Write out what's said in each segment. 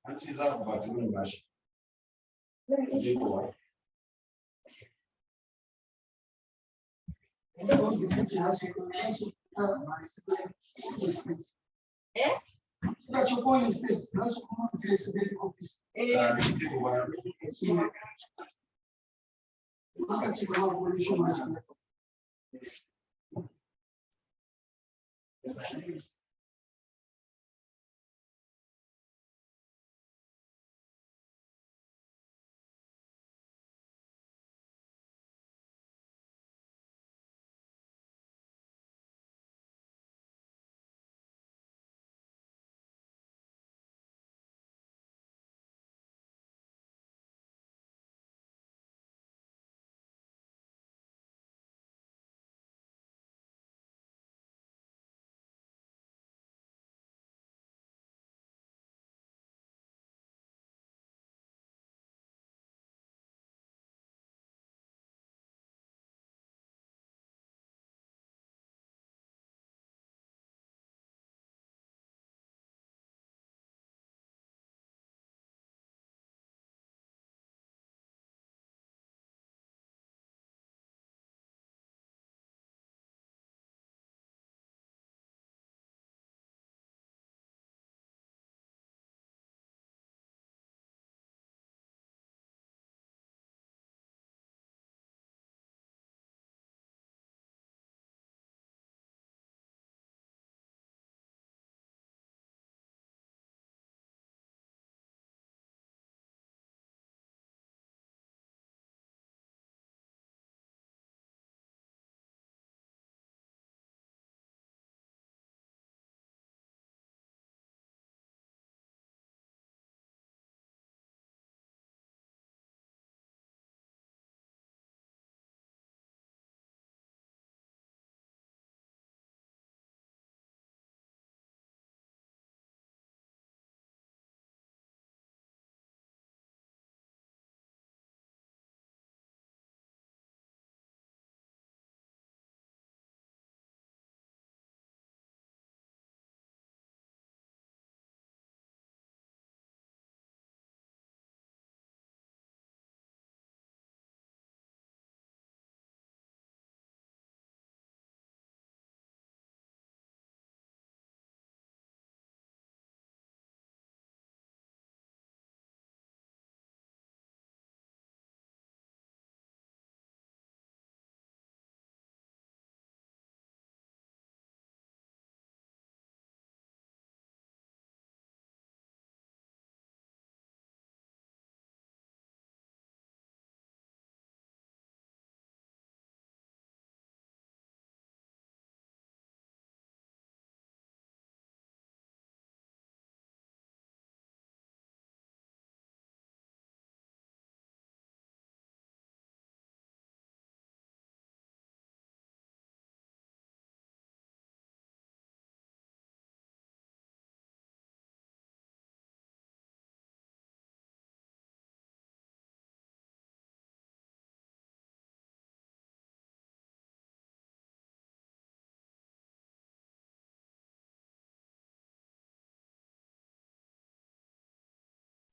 Antes da batida embaixo. De boa. É? Já chegou em instantes, nós como receber de ofício. Sim. Nunca tive uma evolução mais.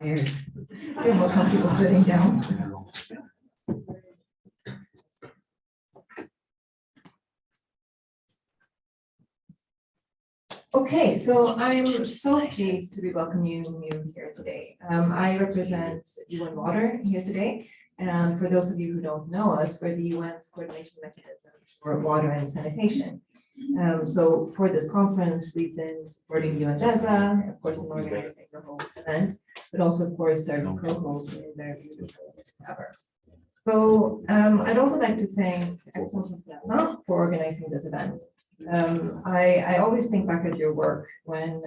You're more comfortable sitting down. Okay, so I'm so pleased to be welcoming you here today. I represent UN Water here today. And for those of you who don't know us, we're the UN's coordination mechanism for water and sanitation. So for this conference, we've been supporting UNDESA, of course, in organizing the whole event, but also, of course, their co-hosts in their beautiful cover. So I'd also like to thank Excellence for organizing this event. I always think back at your work when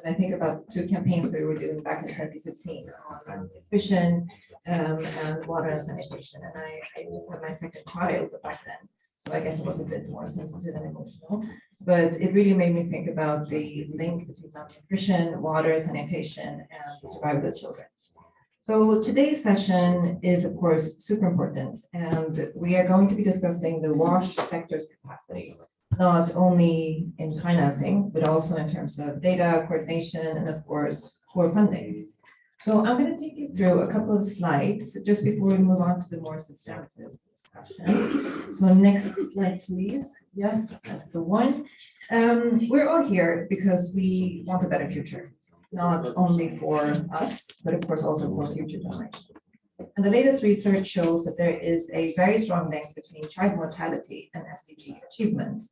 I think about the two campaigns that we were doing back in 2015 on nutrition and water and sanitation. And I just had my second child back then. So I guess it was a bit more sensitive and emotional, but it really made me think about the link between malnutrition, water, sanitation, and the survival of children. So today's session is, of course, super important, and we are going to be discussing the WASH sector's capacity not only in financing, but also in terms of data coordination and of course, core funding. So I'm going to take you through a couple of slides just before we move on to the more substantive discussion. So next slide, please. Yes, that's the one. We're all here because we want a better future, not only for us, but of course also for future generations. And the latest research shows that there is a very strong link between child mortality and SDG achievement.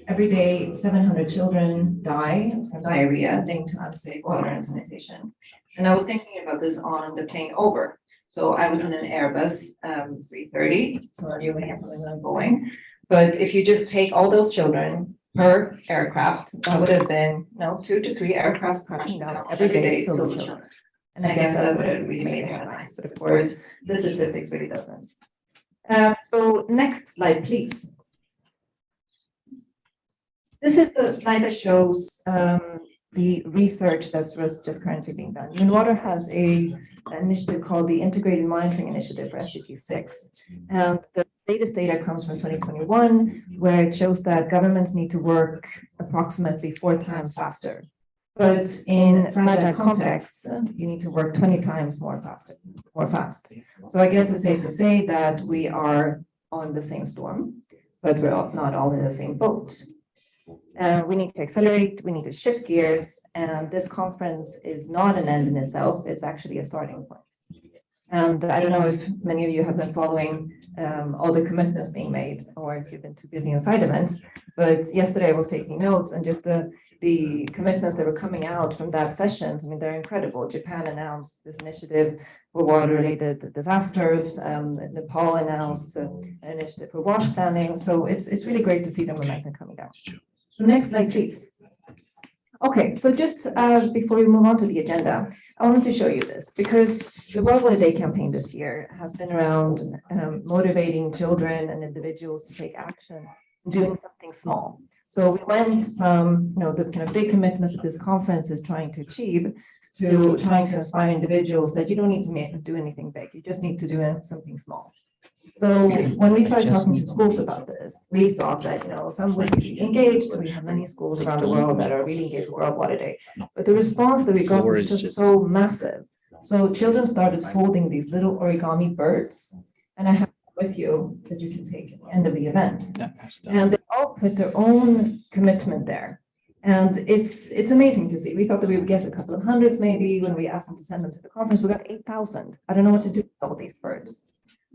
Every day, 700 children die from diarrhea linked to unsafe water and sanitation. And I was thinking about this on the plane over. So I was in an Airbus 330, so you may have something on Boeing. But if you just take all those children per aircraft, that would have been 2 to 3 aircrafts crashing down every day filled with children. And I guess that would have really made the headlines. But of course, the statistics really doesn't. So next slide, please. This is the slide that shows the research that's just currently being done. Water has an initiative called the Integrated Monitoring Initiative for SDG 6. And the latest data comes from 2021, where it shows that governments need to work approximately 4 times faster. But in fragile contexts, you need to work 20 times more fast. So I guess it's safe to say that we are all in the same storm, but we're not all in the same boat. We need to accelerate, we need to shift gears, and this conference is not an end in itself, it's actually a starting point. And I don't know if many of you have been following all the commitments being made, or if you've been too busy on side events, but yesterday I was taking notes, and just the commitments that were coming out from that session, I mean, they're incredible. Japan announced this initiative for water-related disasters, Nepal announced an initiative for wash planning, so it's really great to see the momentum coming down. So next slide, please. Okay, so just before we move on to the agenda, I wanted to show you this because the World Water Day campaign this year has been around motivating children and individuals to take action, doing something small. So we went from the kind of big commitments that this conference is trying to achieve to trying to inspire individuals that you don't need to do anything big, you just need to do something small. So when we started talking to schools about this, we thought that, some would be engaged. We have many schools around the world that are really engaged with World Water Day. But the response that we got was just so massive. So children started folding these little origami birds. And I have with you that you can take at the end of the event. And they all put their own commitment there. And it's amazing to see. We thought that we would get a couple of hundreds maybe when we asked them to send them to the conference. We got 8,000. I don't know what to do with all these birds.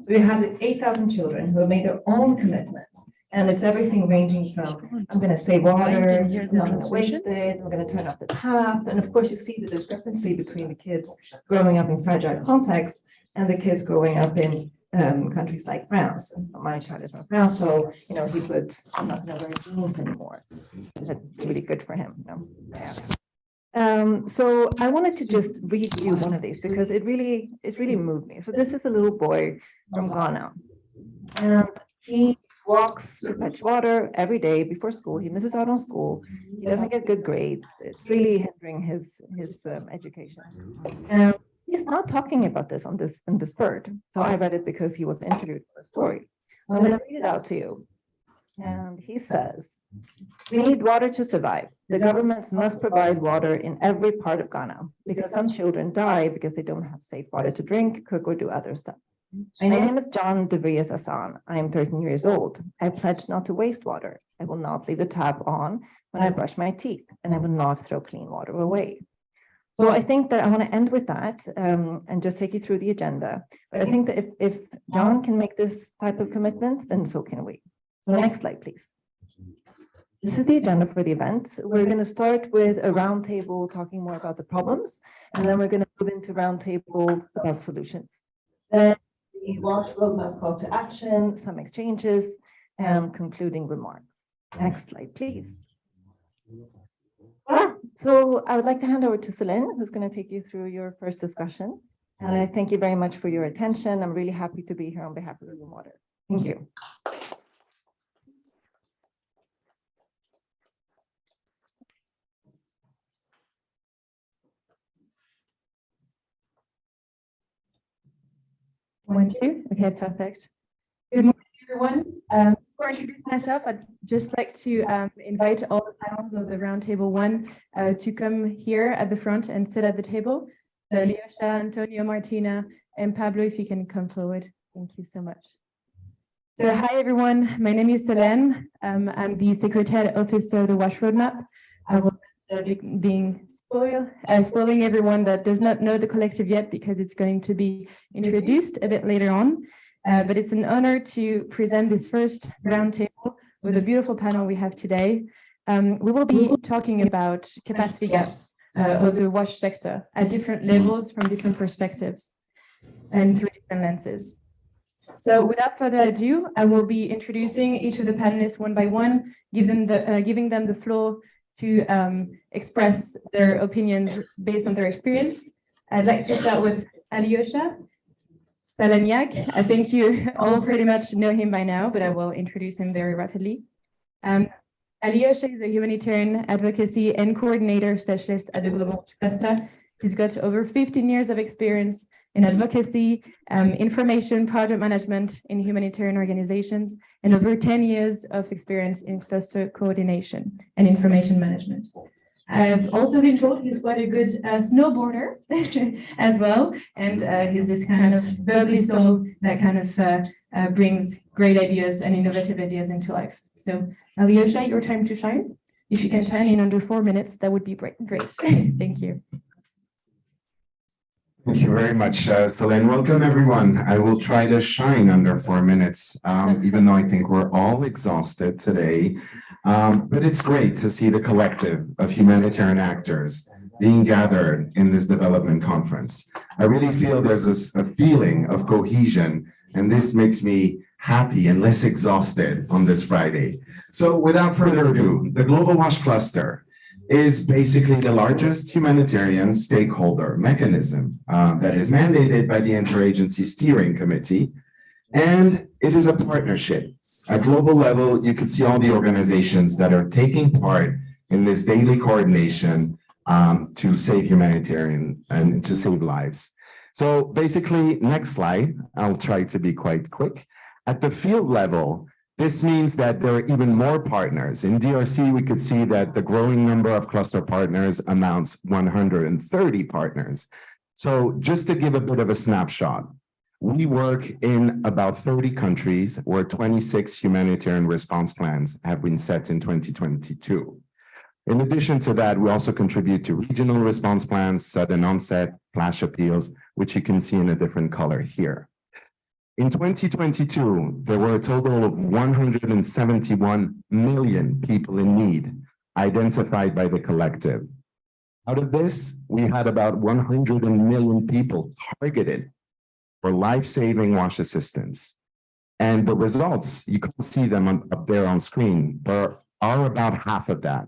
So we have 8,000 children who have made their own commitments. And it's everything ranging from, I'm going to save water, I'm not going to waste it, I'm going to turn off the tap. And of course, you see the discrepancy between the kids growing up in fragile contexts and the kids growing up in countries like France. My child is from France, so, he would, I'm not going to wear jeans anymore. That's really good for him. Yeah. So I wanted to just read you one of these because it really moved me. So this is a little boy from Ghana, and he walks to fetch water every day before school. He misses out on school. He doesn't get good grades. It's really hindering his education. And he's not talking about this in this bird. So I read it because he was interviewed for a story. I'm going to read it out to you. And he says, "We need water to survive. The governments must provide water in every part of Ghana because some children die because they don't have safe water to drink, cook, or do other stuff. My name is John DeVries Assan. I am 13 years old. I pledge not to waste water. I will not leave the tap on when I brush my teeth, and I will not throw clean water away." So I think that I want to end with that and just take you through the agenda. But I think that if John can make this type of commitment, then so can we. So next slide, please. This is the agenda for the event. We're going to start with a roundtable talking more about the problems, and then we're going to move into roundtable about solutions. Then we watch RoadMap's call to action, some exchanges, and concluding remarks. Next slide, please. So I would like to hand over to Celine, who's going to take you through your first discussion. And I thank you very much for your attention. I'm really happy to be here on behalf of Clean Water. Thank you. One, two. Okay, perfect. Good morning, everyone. Before introducing myself, I'd just like to invite all the panels of the Roundtable 1 to come here at the front and sit at the table. So Alyosha, Antonio, Martina, and Pablo, if you can come forward. Thank you so much. So hi everyone, my name is Selene. I'm the Secretariat Officer of the WASH RoadMap. I will be spoiling everyone that does not know the collective yet because it's going to be introduced a bit later on. But it's an honor to present this first roundtable with a beautiful panel we have today. We will be talking about capacity gaps of the WASH sector at different levels from different perspectives and through different lenses. So without further ado, I will be introducing each of the panelists one by one, giving them the floor to express their opinions based on their experience. I'd like to start with Alyosha Salaniak. I think you all pretty much know him by now, but I will introduce him very rapidly. Alyosha is a humanitarian advocacy and coordinator specialist at the Global Cluster. He's got over 15 years of experience in advocacy, information, project management in humanitarian organizations, and over 10 years of experience in cluster coordination and information management. I've also been told he's quite a good snowboarder as well, and he's this kind of bubbly soul that kind of brings great ideas and innovative ideas into life. So Alyosha, your time to shine. If you can shine in under 4 minutes, that would be great. Thank you. Thank you very much, Selene. Welcome, everyone. I will try to shine under 4 minutes, even though I think we're all exhausted today. But it's great to see the collective of humanitarian actors being gathered in this development conference. I really feel there's a feeling of cohesion, and this makes me happy and less exhausted on this Friday. So without further ado, the Global WASH Cluster is basically the largest humanitarian stakeholder mechanism that is mandated by the Interagency Steering Committee. And it is a partnership. At global level, you can see all the organizations that are taking part in this daily coordination to save humanitarian and to save lives. So basically, next slide, I'll try to be quite quick. At the field level, this means that there are even more partners. In DRC, we could see that the growing number of cluster partners amounts 130 partners. So just to give a bit of a snapshot, we work in about 30 countries where 26 humanitarian response plans have been set in 2022. In addition to that, we also contribute to regional response plans, sudden onset, flash appeals, which you can see in a different color here. In 2022, there were a total of 171 million people in need identified by the collective. Out of this, we had about 100 million people targeted for life-saving WASH assistance. And the results, you can see them up there on screen, there are about half of that.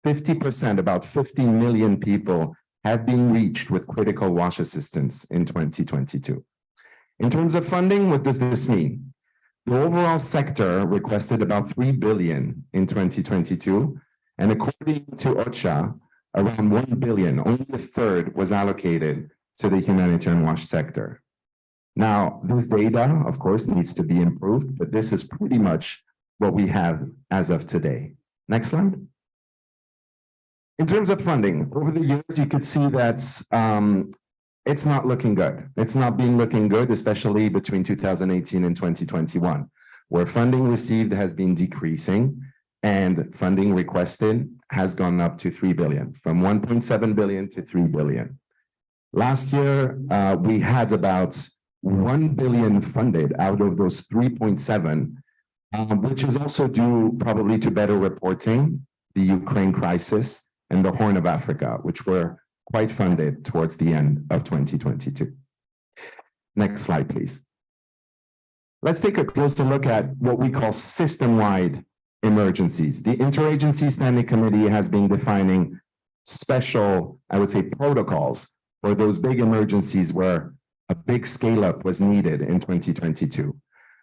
50%, about 50 million people have been reached with critical WASH assistance in 2022. In terms of funding, what does this mean? The overall sector requested about 3 billion in 2022, and according to OCHA, around 1 billion, only a third was allocated to the humanitarian WASH sector. Now, this data, of course, needs to be improved, but this is pretty much what we have as of today. Next slide. In terms of funding, over the years, you could see that it's not looking good. It's not been looking good, especially between 2018 and 2021, where funding received has been decreasing and funding requested has gone up to 3 billion, from 1.7 billion to 3 billion. Last year, we had about 1 billion funded out of those 3.7, which is also due probably to better reporting, the Ukraine crisis, and the Horn of Africa, which were quite funded towards the end of 2022. Next slide, please. Let's take a closer look at what we call system-wide emergencies. The Interagency Standing Committee has been defining special, I would say, protocols for those big emergencies where a big scale-up was needed in 2022.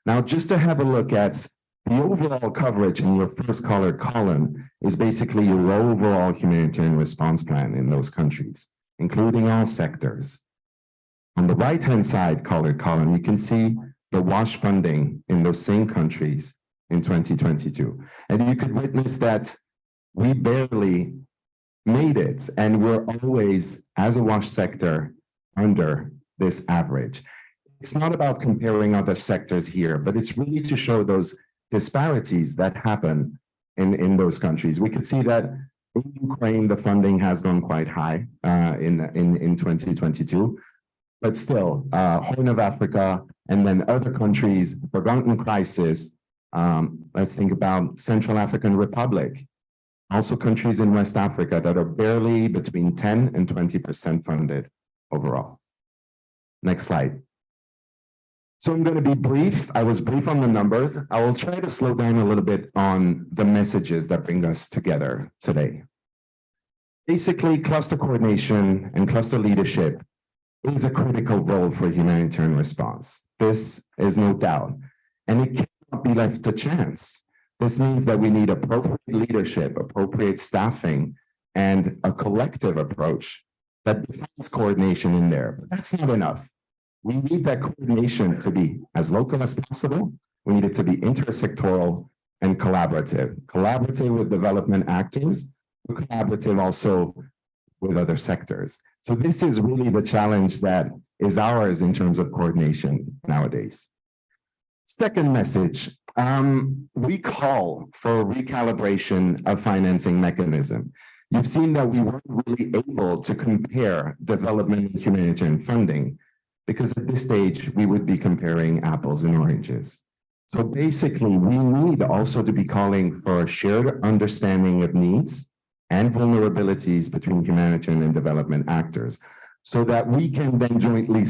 Now, just to have a look at the overall coverage in your first colored column is basically your overall humanitarian response plan in those countries, including all sectors. On the right-hand side colored column, you can see the WASH funding in those same countries in 2022. And you could witness that we barely made it, and we're always, as a WASH sector, under this average. It's not about comparing other sectors here, but it's really to show those disparities that happen in those countries. We could see that in Ukraine, the funding has gone quite high in 2022, but still, Horn of Africa and then other countries, forgotten crisis. Let's think about Central African Republic, also countries in West Africa that are barely between 10 and 20% funded overall. Next slide. So I'm going to be brief. I was brief on the numbers. I will try to slow down a little bit on the messages that bring us together today. Basically, cluster coordination and cluster leadership is a critical role for humanitarian response. This is no doubt, and it cannot be left to chance. This means that we need appropriate leadership, appropriate staffing, and a collective approach that defines coordination in there. But that's not enough. We need that coordination to be as local as possible. We need it to be intersectoral and collaborative. Collaborative with development actors, but collaborative also with other sectors. So this is really the challenge that is ours in terms of coordination nowadays. Second message, we call for recalibration of financing mechanism. You've seen that we weren't really able to compare development and humanitarian funding, because at this stage, we would be comparing apples and oranges. So basically, we need also to be calling for a shared understanding of needs and vulnerabilities between humanitarian and development actors, so that we can then jointly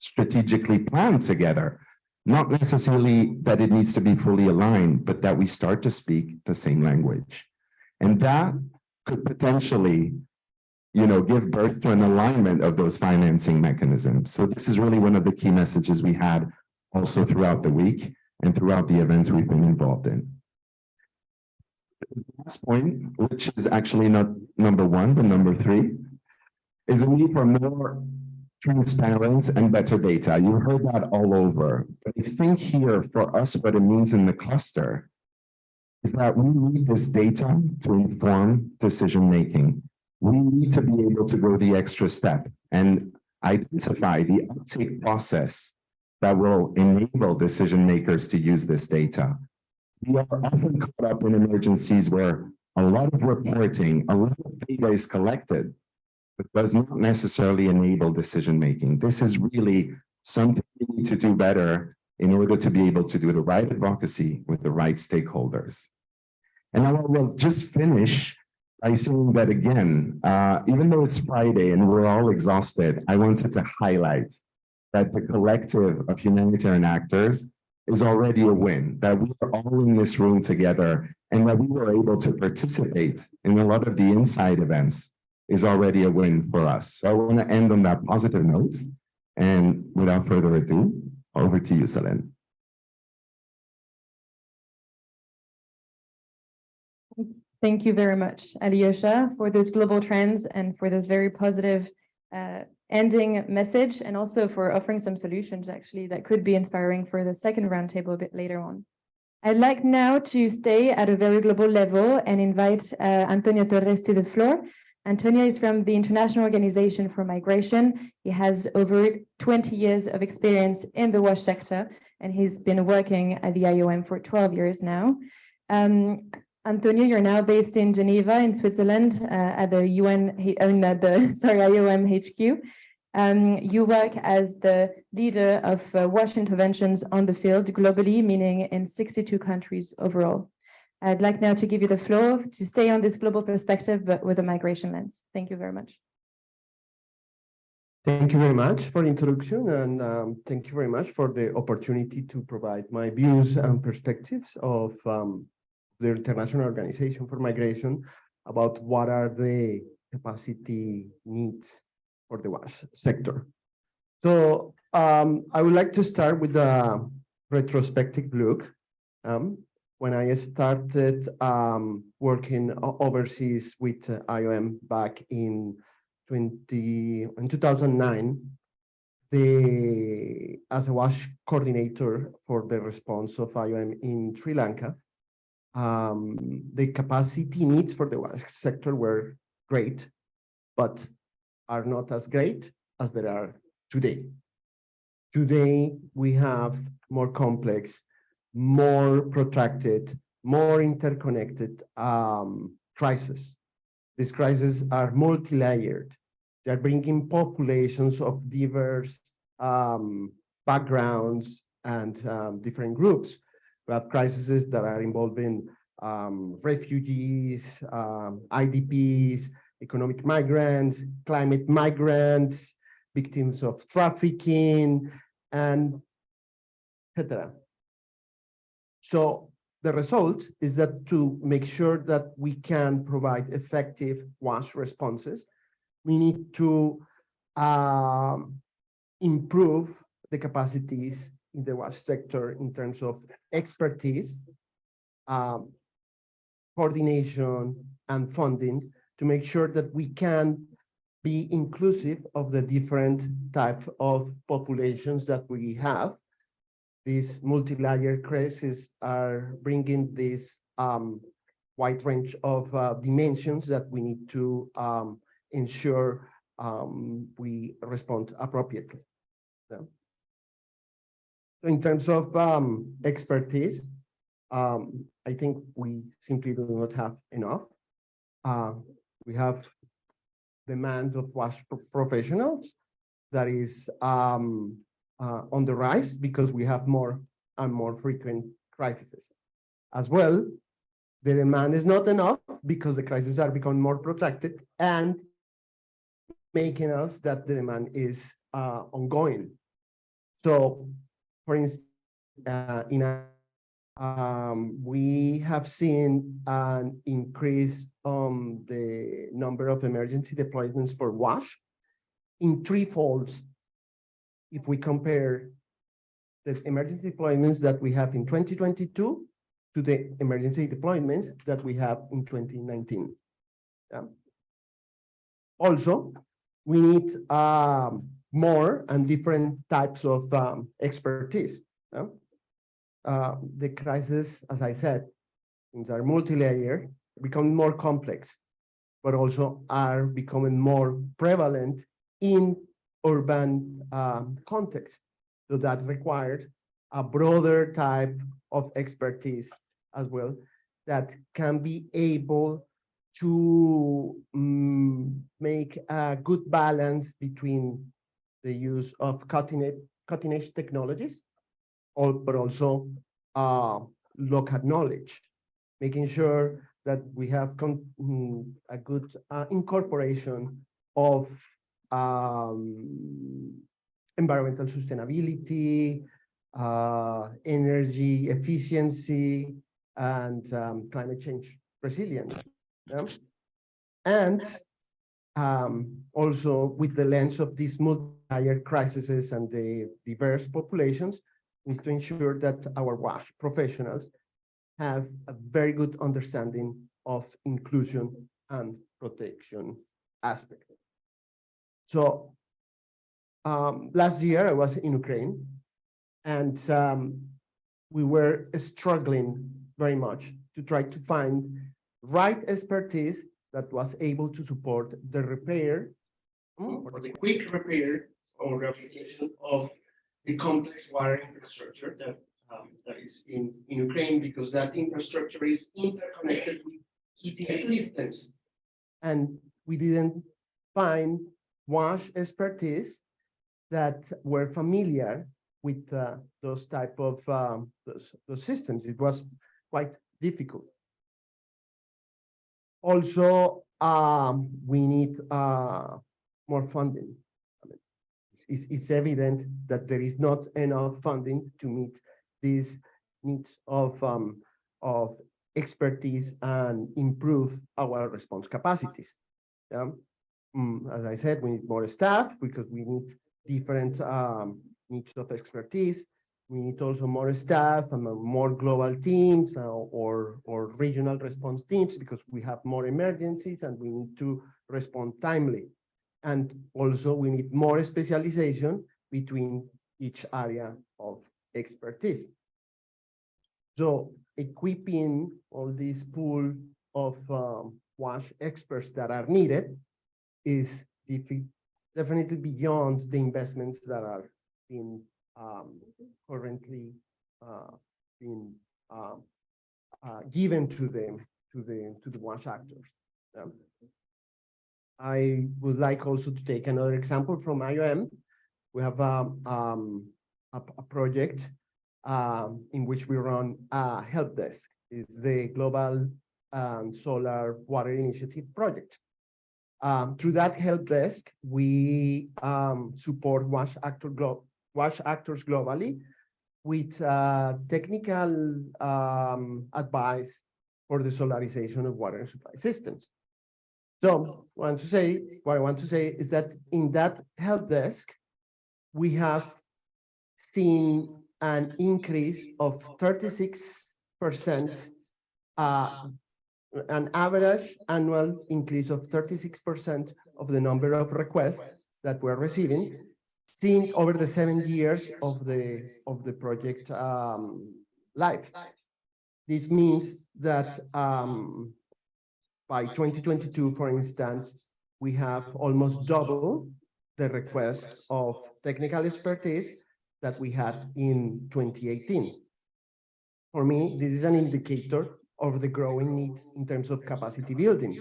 strategically plan together, not necessarily that it needs to be fully aligned, but that we start to speak the same language. And that could potentially give birth to an alignment of those financing mechanisms. So this is really one of the key messages we had also throughout the week and throughout the events we've been involved in. The last point, which is actually not number one, but number three, is a need for more transparent and better data. You heard that all over. But I think here for us, what it means in the cluster is that we need this data to inform decision-making. We need to be able to go the extra step and identify the uptake process that will enable decision makers to use this data. We are often caught up in emergencies where a lot of reporting, a lot of data is collected, but does not necessarily enable decision making. This is really something we need to do better in order to be able to do the right advocacy with the right stakeholders. And I will just finish by saying that again, even though it's Friday and we're all exhausted, I wanted to highlight that the collective of humanitarian actors is already a win, that we are all in this room together and that we were able to participate in a lot of the inside events is already a win for us. So I want to end on that positive note. And without further ado, over to you, Selene. Thank you very much, Alyosha, for those global trends and for this very positive ending message, and also for offering some solutions actually that could be inspiring for the second roundtable a bit later on. I'd like now to stay at a very global level and invite Antonio Torres to the floor. Antonio is from the International Organization for Migration. He has over 20 years of experience in the WASH sector, and he's been working at the IOM for 12 years now. Antonio, you're now based in Geneva, in Switzerland, at the IOM HQ. You work as the leader of WASH interventions on the field globally, meaning in 62 countries overall. I'd like now to give you the floor to stay on this global perspective, but with a migration lens. Thank you very much. Thank you very much for the introduction, and thank you very much for the opportunity to provide my views and perspectives of the International Organization for Migration about what are the capacity needs for the WASH sector. So I would like to start with a retrospective look. When I started working overseas with IOM back in 2009, as a WASH coordinator for the response of IOM in Sri Lanka, the capacity needs for the WASH sector were great, but are not as great as they are today. Today, we have more complex, more protracted, more interconnected crises. These crises are multi-layered. They're bringing populations of diverse backgrounds and different groups. We have crises that are involving refugees, IDPs, economic migrants, climate migrants, victims of trafficking, and etc. So the result is that to make sure that we can provide effective WASH responses, we need to improve the capacities in the WASH sector in terms of expertise, coordination, and funding to make sure that we can be inclusive of the different type of populations that we have. These multi-layered crises are bringing this wide range of dimensions that we need to ensure we respond appropriately. So in terms of expertise, I think we simply do not have enough. We have demand of WASH professionals that is on the rise because we have more and more frequent crises. As well, the demand is not enough because the crises are becoming more protracted and making us that the demand is ongoing. So, for instance, we have seen an increase on the number of emergency deployments for WASH in 3 folds if we compare the emergency deployments that we have in 2022 to the emergency deployments that we have in 2019. Yeah. Also, we need more and different types of expertise. Yeah? The crisis, as I said, are multi-layered, becoming more complex, but also are becoming more prevalent in urban context. So that requires a broader type of expertise as well that can be able to make a good balance between the use of cutting-edge technologies, but also local knowledge, making sure that we have a good incorporation of environmental sustainability, energy efficiency, and climate change resilience. Yeah? And also with the lens of these multi-layered crises and the diverse populations, we need to ensure that our WASH professionals have a very good understanding of inclusion and protection aspects. So last year I was in Ukraine, and we were struggling very much to try to find right expertise that was able to support the repair or the quick repair or rehabilitation of the complex water infrastructure that is in Ukraine, because that infrastructure is interconnected with heating systems. And we didn't find WASH expertise that were familiar with those type of those systems. It was quite difficult. Also, we need more funding. I mean, it's evident that there is not enough funding to meet these needs of expertise and improve our response capacities. Yeah? As I said, we need more staff because we need different needs of expertise. We need also more staff and more global teams or regional response teams because we have more emergencies and we need to respond timely. And also we need more specialization between each area of expertise. So equipping all this pool of WASH experts that are needed is definitely beyond the investments that are being currently being given to them to the WASH actors. Yeah. I would like also to take another example from IOM. We have a project in which we run a help desk. It's the Global Solar Water Initiative project. Through that help desk, we support WASH actors globally with technical advice for the solarization of water supply systems. So what I want to say is that in that help desk, we have seen an increase of 36%, an average annual increase of 36% of the number of requests that we're receiving, seen over the 7 years of the project life. This means that by 2022, for instance, we have almost double the requests of technical expertise that we had in 2018. For me, this is an indicator of the growing needs in terms of capacity building,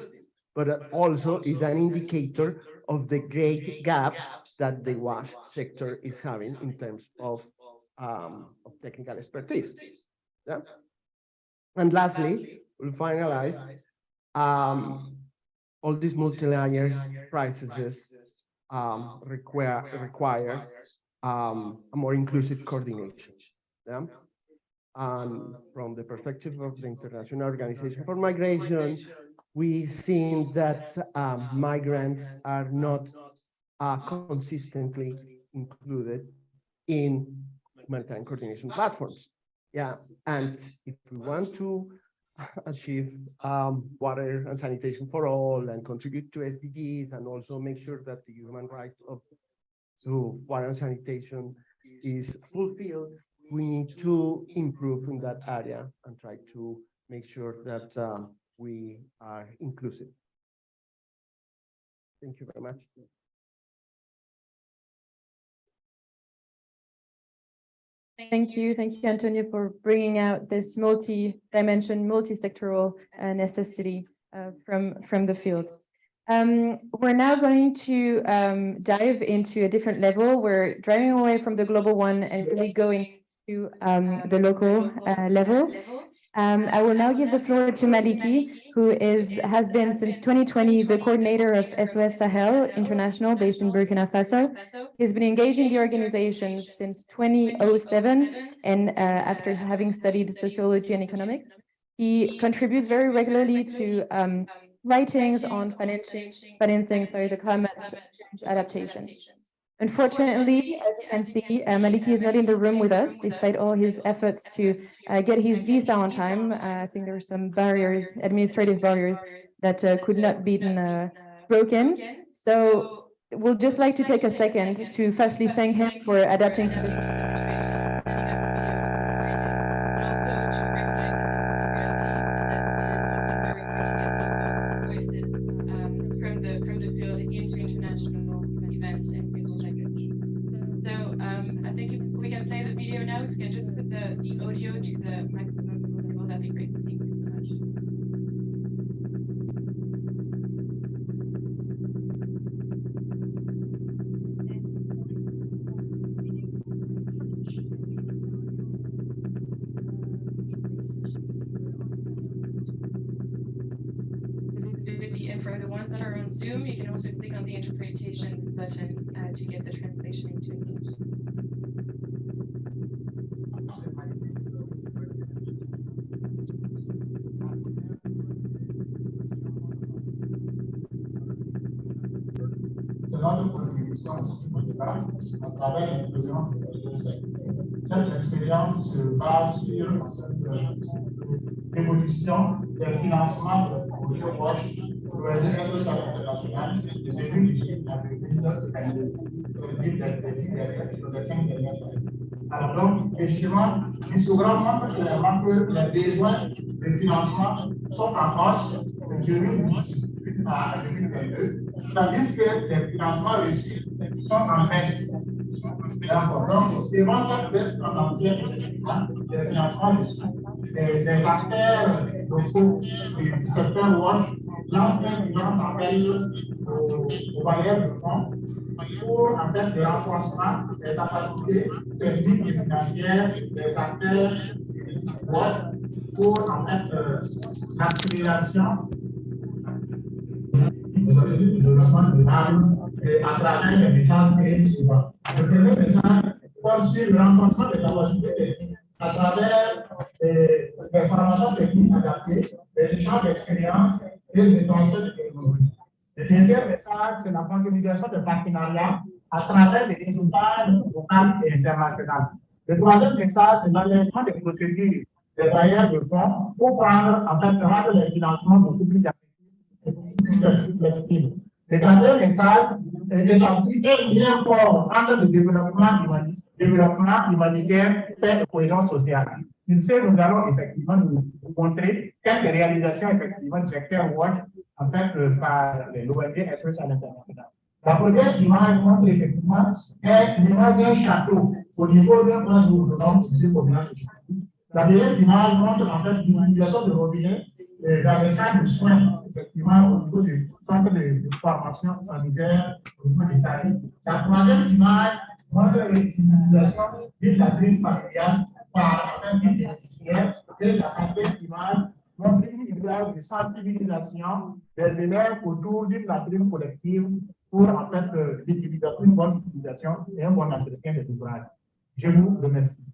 but also is an indicator of the great gaps that the WASH sector is having in terms of technical expertise. Yeah? And lastly, we'll finalize all these multi-layer processes require a more inclusive coordination. Yeah? And from the perspective of the International Organization for Migration, we've seen that migrants are not consistently included in maritime coordination platforms. Yeah, and if we want to achieve water and sanitation for all and contribute to SDGs and also make sure that the human right to water and sanitation is fulfilled, we need to improve in that area and try to make sure that we are inclusive. Thank you very much. Thank you, Antonio, for bringing out this multi-dimension, multi-sectoral necessity from the field. We're now going to dive into a different level. We're driving away from the global one and really going to the local level. I will now give the floor to Maliki, who has been since 2020 the coordinator of SOS Sahel International based in Burkina Faso. He's been engaging the organization since 2007, and after having studied sociology and economics, he contributes very regularly to writings on financing the climate change adaptation. Unfortunately, as you can see, Maliki is not in the room with us, despite all his efforts to get his visa on time. I think there were some barriers, administrative barriers, that could not be broken. So we'll just like to take a second to firstly thank him for adapting to this And for the ones that are on Zoom, you can also click on the interpretation button to get the translation into English. Notre contribution à travers l'influence de cette expérience se base sur l'évolution des financements Social Watch, l'Organisation internationale de sécurité de les 5 dernières années. Alors donc, effectivement, il se rend compte clairement que les besoins de financement sont en hausse de 2010 à 2022, tandis que les financements reçus sont en baisse. D'accord. Donc, devant cette baisse tendancielle des financements reçus, les acteurs locaux du secteur Watch lancent un immense appel aux bailleurs de fonds pour en fait le renforcement des capacités techniques et financières des acteurs Watch pour en fait l'accélération du développement durable à travers les messages clés suivants. Le premier message porte sur le renforcement des capacités techniques à travers les formations techniques adaptées, les échanges d'expériences et les transferts de technologie. Le deuxième message, c'est la consolidation de partenariats à travers des résultats locaux et internationaux. Le troisième message, c'est l'allègement des procédures des bailleurs de fonds pour prendre, en fait, rendre les financements beaucoup plus flexibles. Le quatrième message est d'établir un lien fort entre le développement humanitaire et la cohésion sociale. Sur ce, nous allons effectivement nous montrer quelques réalisations effectivement du secteur Watch en fait par l'ONG SOS à l'international. La première image montre effectivement l'image d'un château au niveau d'un point où nous sommes ici au village. La deuxième image montre en fait l'utilisation de robinets dans les salles de soins, effectivement, au niveau du centre de formation sanitaire, au niveau des tarifs. La troisième image montre l'utilisation d'une latrine familiale par un bénéficiaire. Et la quatrième image montre une image de sensibilisation des élèves autour d'une latrine collective pour en fait l'utilisation, une bonne utilisation et un bon entretien des ouvrages. Je vous remercie.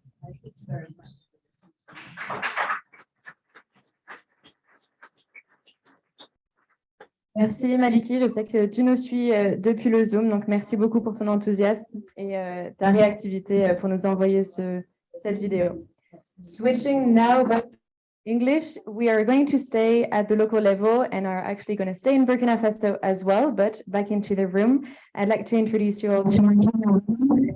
Merci Maliki, je sais que tu nous suis depuis le Zoom, donc merci beaucoup pour ton enthousiasme et ta réactivité pour nous envoyer cette vidéo. Switching now back to English, we are going to stay at the local level and are actually going to stay in Burkina Faso as well, but back into the room. I'd like to introduce you all to Martina.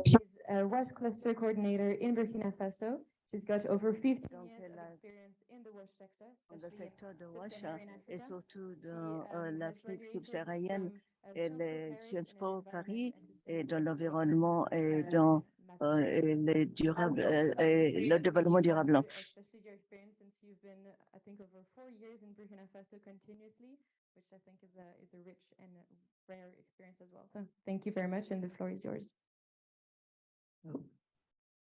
She's a WASH cluster coordinator in Burkina Faso. She's got over 50 years of experience in the WASH sector. Le secteur de WASH et surtout dans l'Afrique subsaharienne et les Sciences Po Paris et dans l'environnement et dans le développement durable. Especially your experience since you've been, I think, over 4 years in Burkina Faso continuously, which I think is a rich and rare experience as well. So thank you very much, and the floor is yours.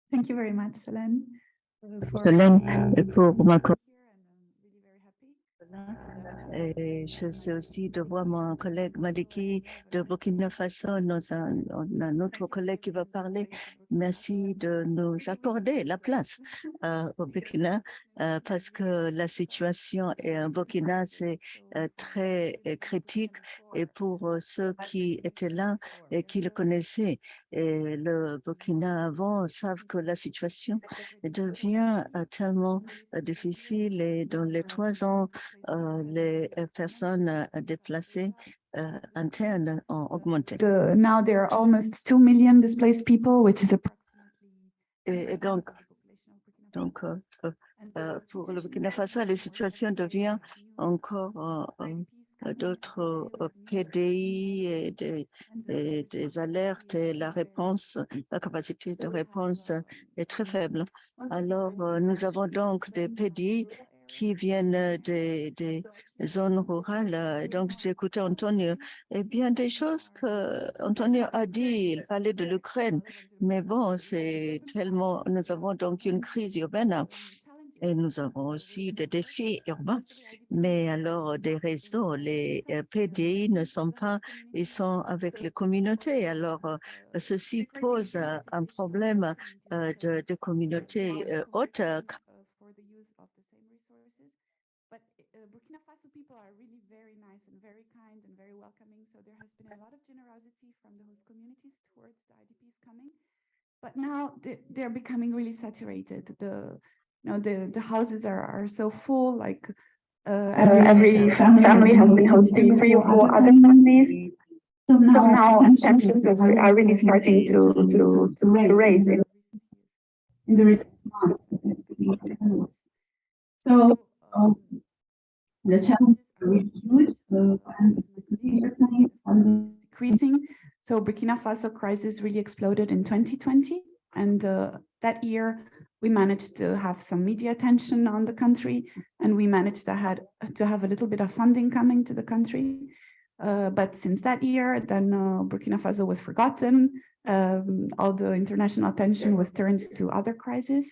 Thank you very much, Solène. Pour ma et je sais aussi de voir mon collègue Maliki de Burkina Faso. On a un autre collègue qui va parler. Merci de nous accorder la place au Burkina parce que la situation en Burkina, c'est très critique. Et pour ceux qui étaient là et qui le connaissaient, et le Burkina avant savent que la situation devient tellement difficile et dans les 3 ans, les personnes déplacées internes ont augmenté. Now there are almost 2 million displaced people, which is Et donc pour le Burkina Faso, la situation devient encore d'autres PDI et des alertes et la réponse, la capacité de réponse est très faible. Alors, nous avons donc des PDI qui viennent des zones rurales. Donc, j'ai écouté Antonio et bien des choses que Antonio a dit. Il parlait de l'Ukraine, mais bon, c'est tellement. Nous avons donc une crise urbaine et nous avons aussi des défis urbains. Mais alors, des réseaux, les PDI ne sont pas, ils sont avec les communautés. Alors, ceci pose un problème de communauté haute. But Burkina Faso people are really very nice and very kind and very welcoming. So there has been a lot of generosity from the host communities towards the IDPs coming. But now they're becoming really saturated. The houses are so full. Like every family has been hosting 3 or 4 other families. So now tensions are really starting to raise in the recent months. So the challenges are really huge, and decreasing. So Burkina Faso crisis really exploded in 2020, and that year we managed to have some media attention on the country, and we managed to have a little bit of funding coming to the country. But since that year, then Burkina Faso was forgotten. All the international attention was turned to other crises,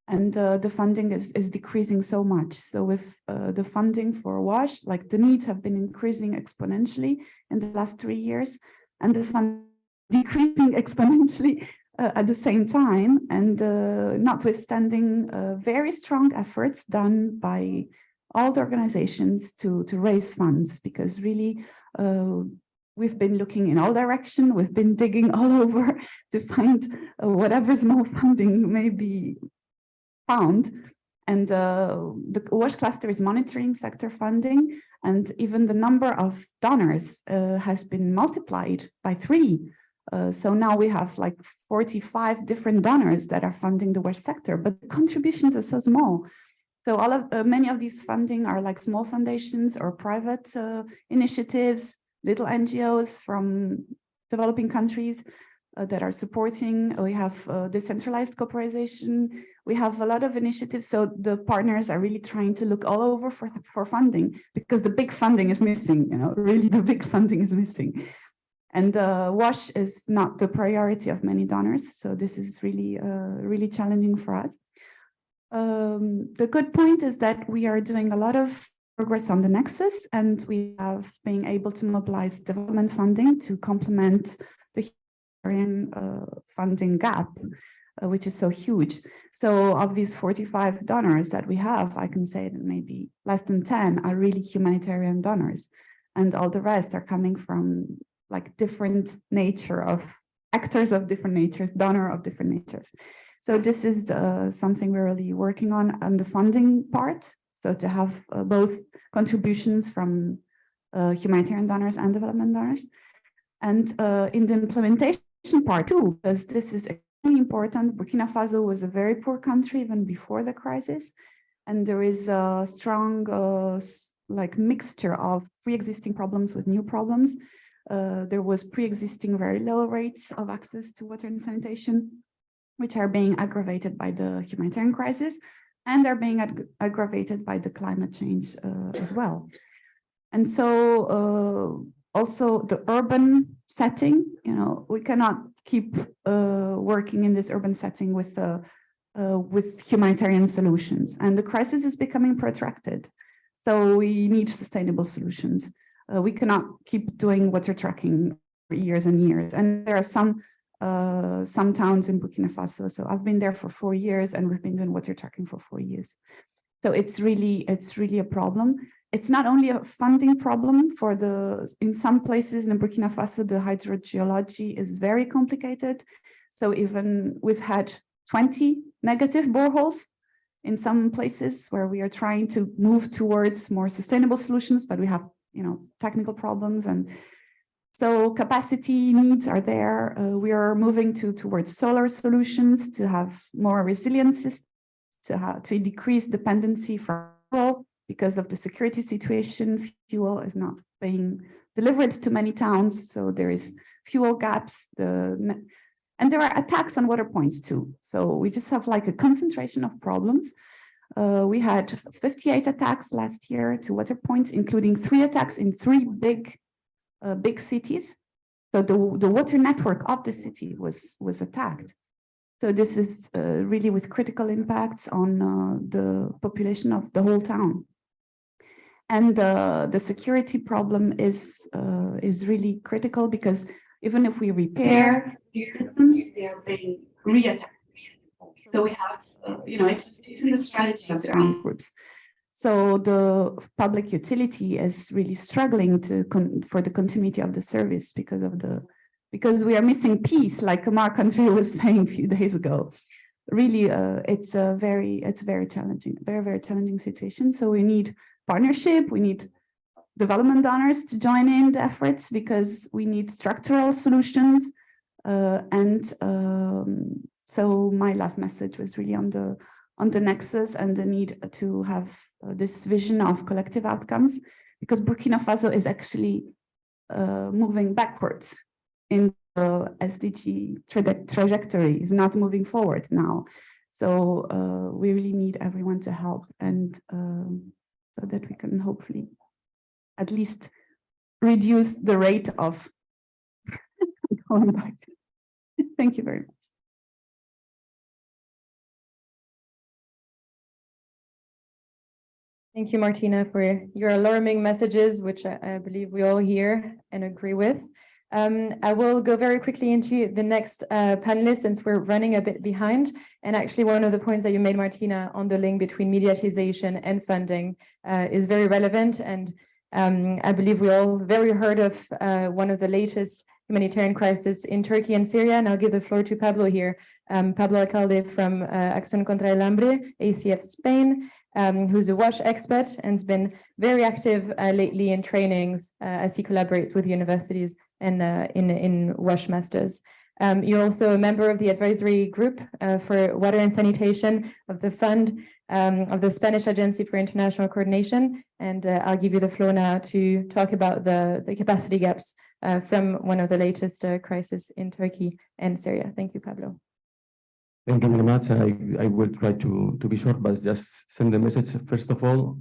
and the funding is decreasing so much. So with the funding for WASH, like the needs have been increasing exponentially in the last 3 years, and the fund decreasing exponentially at the same time, and notwithstanding very strong efforts done by all the organizations to raise funds, because really we've been looking in all directions, we've been digging all over to find whatever small funding may be found. And the WASH cluster is monitoring sector funding, and even the number of donors has been multiplied by 3. So now we have like 45 different donors that are funding the WASH sector, but the contributions are so small. So many of these funding are like small foundations or private initiatives, little NGOs from developing countries that are supporting. We have decentralized cooperation. We have a lot of initiatives. So the partners are really trying to look all over for funding, because the big funding is missing, really the big funding is missing. And WASH is not the priority of many donors. So this is really, really challenging for us. The good point is that we are doing a lot of progress on the nexus, and we have been able to mobilize development funding to complement the humanitarian funding gap, which is so huge. So of these 45 donors that we have, I can say that maybe less than 10 are really humanitarian donors, and all the rest are coming from like different nature of actors of different natures, donor of different natures. So this is something we're really working on the funding part. So to have both contributions from humanitarian donors and development donors. And in the implementation part too, because this is extremely important. Burkina Faso was a very poor country even before the crisis. And there is a strong like mixture of pre-existing problems with new problems. There was pre-existing very low rates of access to water and sanitation, which are being aggravated by the humanitarian crisis, and they're being aggravated by the climate change as well. And so also the urban setting, we cannot keep working in this urban setting with humanitarian solutions, and the crisis is becoming protracted. So we need sustainable solutions. We cannot keep doing water tracking for years and years. And there are some towns in Burkina Faso. So I've been there for 4 years, and we've been doing water tracking for 4 years. So it's really a problem. It's not only a funding problem in some places in Burkina Faso, the hydrogeology is very complicated. So even we've had 20 negative boreholes in some places where we are trying to move towards more sustainable solutions, but we have, technical problems, and so capacity needs are there. We are moving towards solar solutions to have more resilient systems, to decrease dependency from fuel because of the security situation. Fuel is not being delivered to many towns, so there is fuel gaps. And there are attacks on water points too. So we just have like a concentration of problems. We had 58 attacks last year to water points, including 3 attacks in 3 big cities. So the water network of the city was attacked. So this is really with critical impacts on the population of the whole town. And the security problem is really critical, because even if we repair these systems, they are being re-attacked. So we have, it's in the strategy of the armed groups. So the public utility is really struggling for the continuity of the service because we are missing peace, like Amar Country was saying a few days ago. Really, it's very challenging, very challenging situation. So we need partnership. We need development donors to join in the efforts because we need structural solutions. So my last message was really on the nexus and the need to have this vision of collective outcomes, because Burkina Faso is actually moving backwards in the SDG trajectory, is not moving forward now. So we really need everyone to help, and so that we can hopefully at least reduce the rate of going back. Thank you very much. Thank you, Martina, for your alarming messages, which I believe we all hear and agree with. I will go very quickly into the next panelist, since we're running a bit behind. And actually, one of the points that you made, Martina, on the link between mediatization and funding is very relevant. And I believe we all very heard of one of the latest humanitarian crises in Turkey and Syria. And I'll give the floor to Pablo here, Pablo Alcalde from Acción Contra el Hambre, ACF Spain, who's a WASH expert and has been very active lately in trainings as he collaborates with universities and in WASH masters. You're also a member of the advisory group for water and sanitation of the fund of the Spanish Agency for International Coordination. And I'll give you the floor now to talk about the capacity gaps from one of the latest crises in Turkey and Syria. Thank you, Pablo. Thank you very much. I will try to be short, but just send the message, first of all,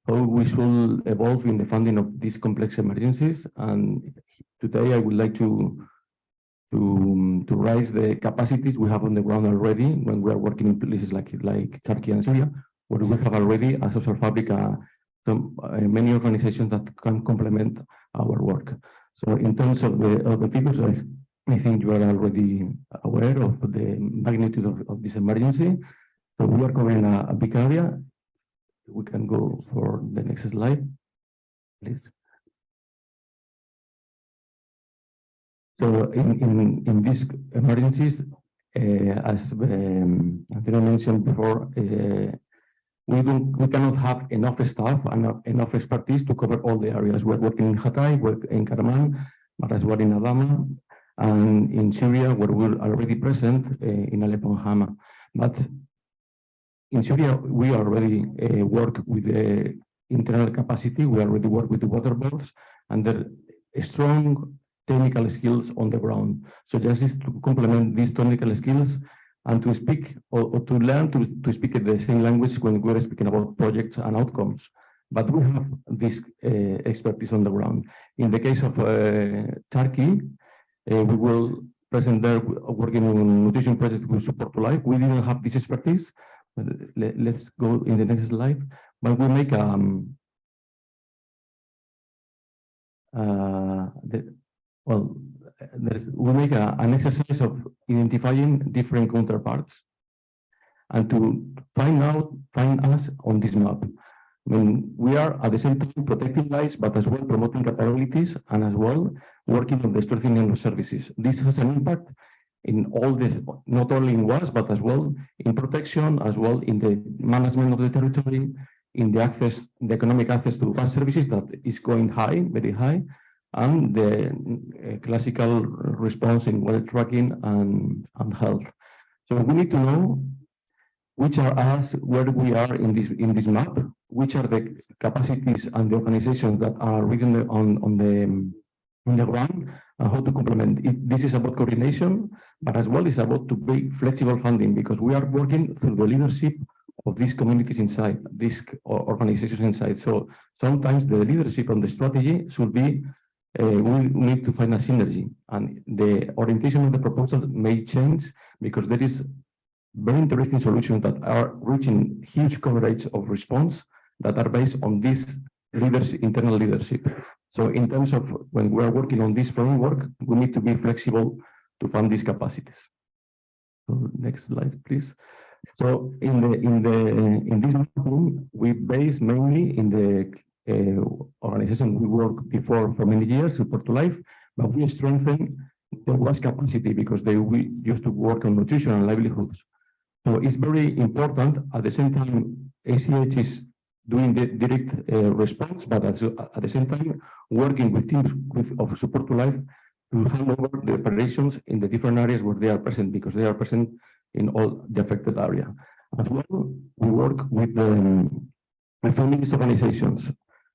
how we should evolve in the funding of these complex emergencies. And today I would like to raise the capacities we have on the ground already when we are working in places like Turkey and Syria, where we have already a social fabric, many organizations that can complement our work. So in terms of the figures, I think you are already aware of the magnitude of this emergency. So we are covering a big area. We can go for the next slide, please. So in these emergencies, as Antonio mentioned before, we cannot have enough staff and enough expertise to cover all the areas. We're working in Hatay, we're in Karaman, but as well in Adama, and in Syria, where we're already present in Aleppo and Hama. But in Syria, we already work with the internal capacity. We already work with the water boards, and there are strong technical skills on the ground. So just to complement these technical skills and to speak or to learn to speak the same language when we're speaking about projects and outcomes. But we have this expertise on the ground. In the case of Turkey, we will present there working on nutrition project with Support to Life. We didn't have this expertise. Let's go in the next slide. But we make we make an exercise of identifying different counterparts and to find us on this map. I mean, we are at the same time protecting lives, but as well promoting capabilities and as well working on the strengthening of services. This has an impact in all this, not only in WAS, but as well in protection, as well in the management of the territory, in the access, the economic access to WAS services that is going high, very high, and the classical response in water tracking and health. So we need to know which are us, where we are in this map, which are the capacities and the organizations that are written on the ground, and how to complement it. This is about coordination, but as well is about to be flexible funding, because we are working through the leadership of these communities inside, these organizations inside. So sometimes the leadership on the strategy should be, we need to find a synergy, and the orientation of the proposal may change because there is very interesting solutions that are reaching huge coverage of response that are based on this internal leadership. So in terms of when we are working on this framework, we need to be flexible to fund these capacities. So next slide, please. So in this room, we base mainly in the organization we worked before for many years, Support to Life, but we strengthen the WAS capacity because we used to work on nutrition and livelihoods. So it's very important. At the same time, ACH is doing the direct response, but at the same time, working with teams of support to life to hand over the operations in the different areas where they are present, because they are present in all the affected area. As well, we work with the feminist organizations,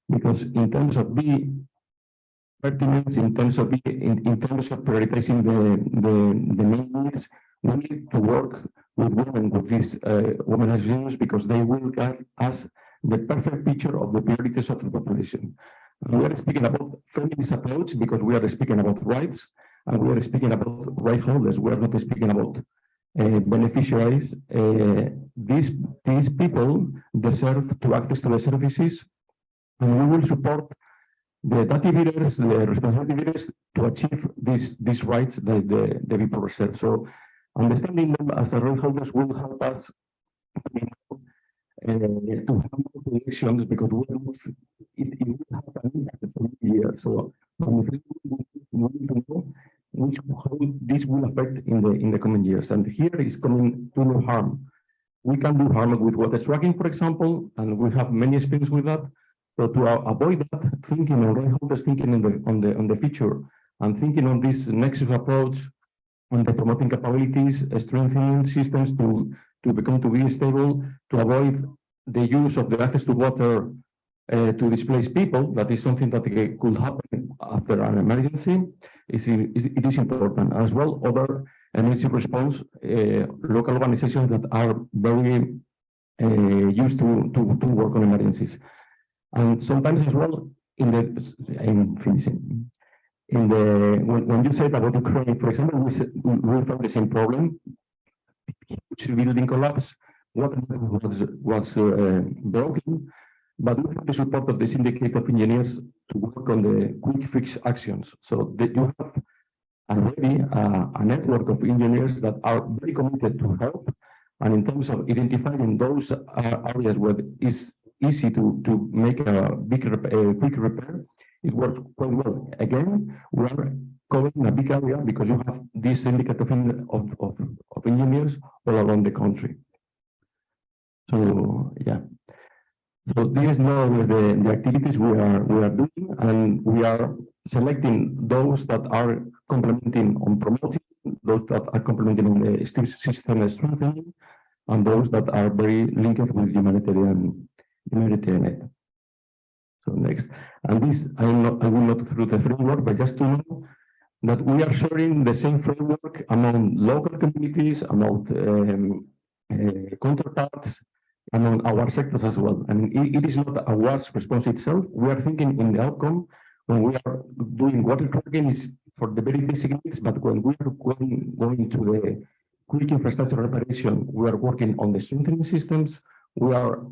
because in terms of pertinence, in terms of prioritizing the main needs, we need to work with women, with these women associations, because they will give us the perfect picture of the priorities of the population. And we are speaking about feminist approach because we are speaking about rights, and we are speaking about right holders. We are not speaking about beneficiaries. These people deserve to access to the services, and we will support the data leaders, the responsibility leaders, to achieve these rights that the people reserve. So understanding them as the right holders will help us to have more connections, because it will happen for years. So we need to know how this will affect in the coming years. And here is coming to no harm. We can do harm with water tracking, for example, and we have many experience with that. So to avoid that, thinking on right holders, thinking on the future, and thinking on this nexus approach, on the promoting capabilities, strengthening systems to be stable, to avoid the use of the access to water to displace people. That is something that could happen after an emergency. It is important. As well, other emergency response local organizations that are very used to work on emergencies. And sometimes as well, I'm finishing. When you said about Ukraine, for example, we found the same problem. Huge building collapse, water was broken, but we have the support of the syndicate of engineers to work on the quick fix actions. So that you have already a network of engineers that are very committed to help. And in terms of identifying those areas where it's easy to make a quick repair, it works quite well. Again, we are covering a big area because you have this syndicate of engineers all around the country. So yeah. So this is now the activities we are doing, and we are selecting those that are complementing on promoting, those that are complementing on the system strengthening, and those that are very linked with humanitarian aid. So next, and this I will not go through the framework, but just to know that we are sharing the same framework among local communities, among counterparts, among our sectors as well. And it is not a WAS response itself. We are thinking in the outcome when we are doing water tracking is for the very basic needs, but when we are going to the quick infrastructure reparation, we are working on the strengthening systems. We are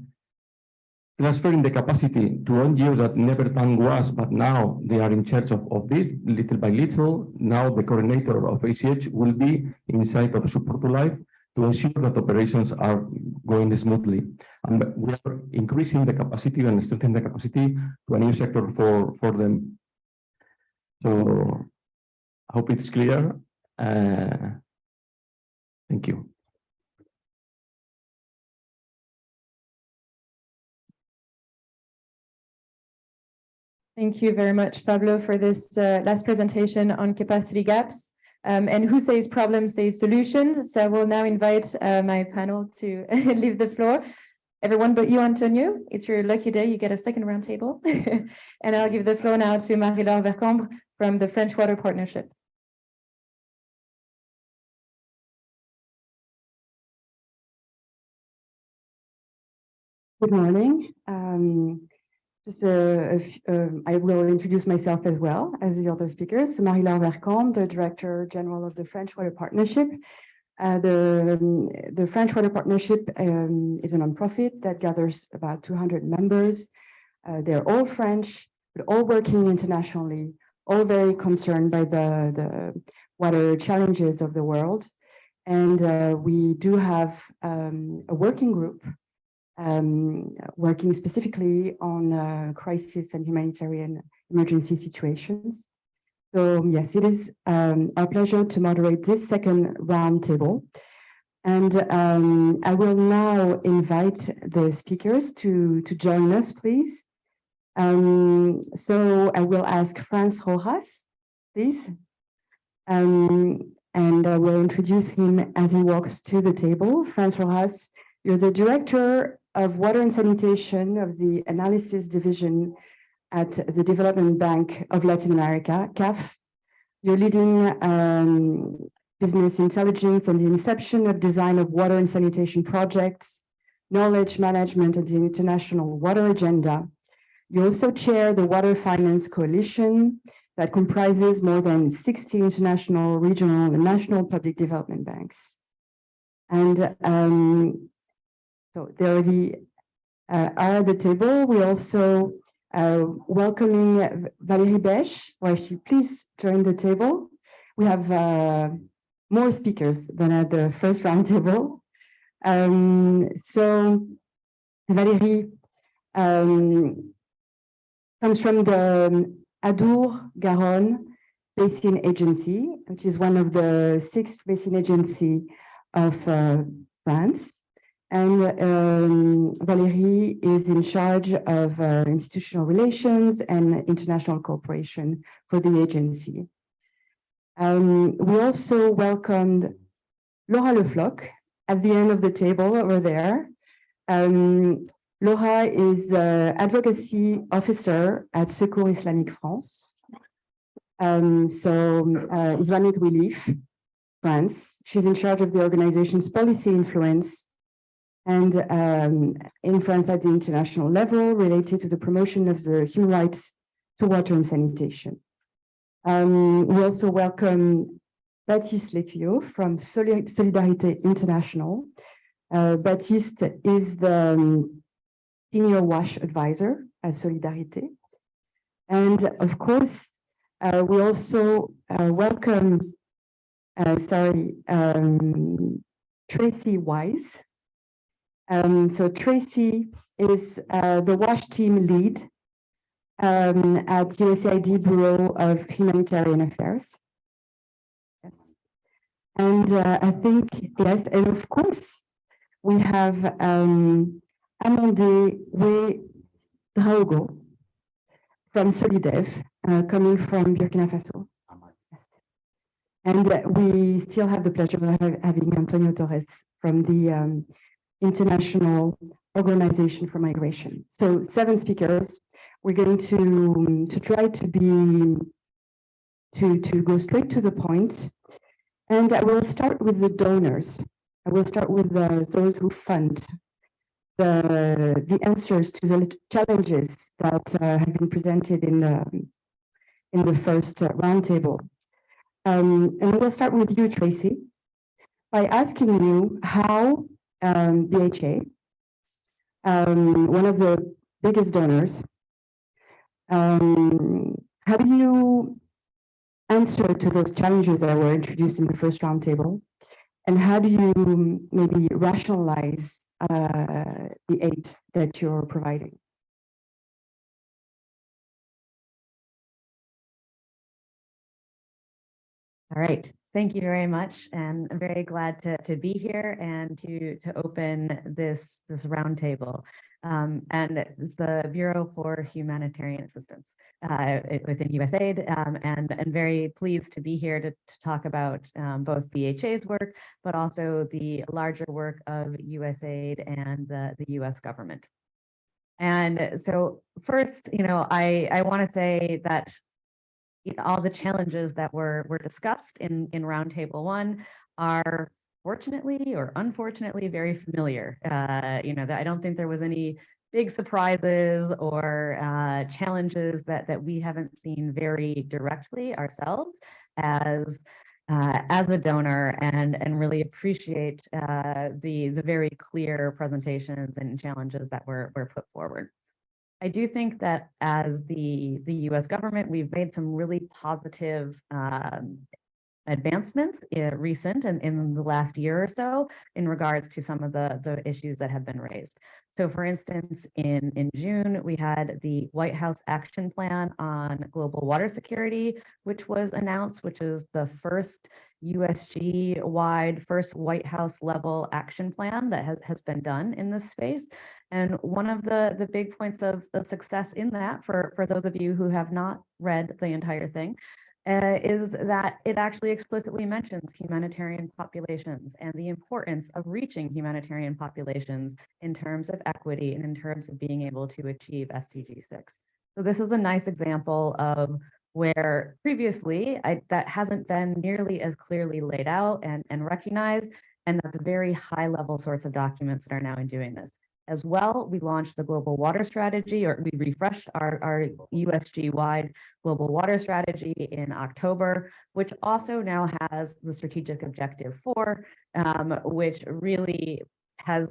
transferring the capacity to NGOs that never done WAS, but now they are in charge of this little by little. Now the coordinator of ACH will be inside of Support to Life to ensure that operations are going smoothly. And we are increasing the capacity and strengthening the capacity to a new sector for them. So I hope it's clear. Thank you. Thank you very much, Pablo, for this last presentation on capacity gaps. And who says problem says solutions. So we'll now invite my panel to leave the floor. Everyone but you, Antonio. It's your lucky day. You get a second round table. And I'll give the floor now to Marie-Laure Vercambre from the French Water Partnership. Good morning. I will introduce myself as well as the other speakers. Marie-Laure Vercambre, the Director General of the French Water Partnership. The French Water Partnership is a nonprofit that gathers about 200 members. They're all French, but all working internationally, all very concerned by the water challenges of the world. And we do have a working group working specifically on crisis and humanitarian emergency situations. So yes, it is our pleasure to moderate this second roundtable. And I will now invite the speakers to join us, please. So I will ask Franz Rojas, please. And I will introduce him as he walks to the table. Franz Rojas, you're the Director of Water and Sanitation of the Analysis Division at the Development Bank of Latin America, CAF. You're leading business intelligence and the inception of design of water and sanitation projects, knowledge management and the international water agenda. You also chair the Water Finance Coalition that comprises more than 60 international, regional, and national public development banks. And so they already are at the table. We also welcoming Valérie Besch, where she please join the table. We have more speakers than at the first round table. So Valérie comes from the Adour-Garonne Basin Agency, which is one of the 6 basin agencies of France. And Valérie is in charge of institutional relations and international cooperation for the agency. We also welcomed Laura Lefloc at the end of the table over there. Laura is advocacy officer at Secours Islamique France. Islamic Relief France. She's in charge of the organization's policy influence and in France at the international level related to the promotion of the human rights to water and sanitation. We also welcome Baptiste Lecchio from Solidarité International. Baptiste is the senior WASH advisor at Solidarité. And of course, we also welcome, Tracy Wise. So Tracy is the WASH team lead at USAID Bureau of Humanitarian Affairs. Yes. And I think, yes, and of course, we have Amandé Ouedraogo from Solidev, coming from Burkina Faso. Yes. And we still have the pleasure of having Antonio Torres from the International Organization for Migration. So 7 speakers. We're going to try to go straight to the point. And I will start with the donors. I will start with those who fund the answers to the challenges that have been presented in the first roundtable. And we'll start with you, Tracy, by asking you how BHA, one of the biggest donors, how do you answer to those challenges that were introduced in the first roundtable? And how do you maybe rationalize the aid that you're providing? All right, thank you very much. And I'm very glad to be here and to open this roundtable. And it's the Bureau for Humanitarian Assistance within USAID, and very pleased to be here to talk about both BHA's work, but also the larger work of USAID and the US government. And so first, I want to say that all the challenges that were discussed in Roundtable 1 are fortunately or unfortunately very familiar. That I don't think there was any big surprises or challenges that we haven't seen very directly ourselves as a donor, and really appreciate the very clear presentations and challenges that were put forward. I do think that as the US government, we've made some really positive advancements recent and in the last year or so in regards to some of the issues that have been raised. So for instance, in June, we had the White House Action Plan on Global Water Security, which was announced, which is the first USG-wide, first White House level action plan that has been done in this space. And one of the big points of success in that, for those of you who have not read the entire thing, is that it actually explicitly mentions humanitarian populations and the importance of reaching humanitarian populations in terms of equity and in terms of being able to achieve SDG 6. So this is a nice example of where previously that hasn't been nearly as clearly laid out and recognized, and that's very high level sorts of documents that are now in doing this. As well, we launched the Global Water Strategy, or we refreshed our USG-wide Global Water Strategy in October, which also now has the Strategic Objective 4, which really has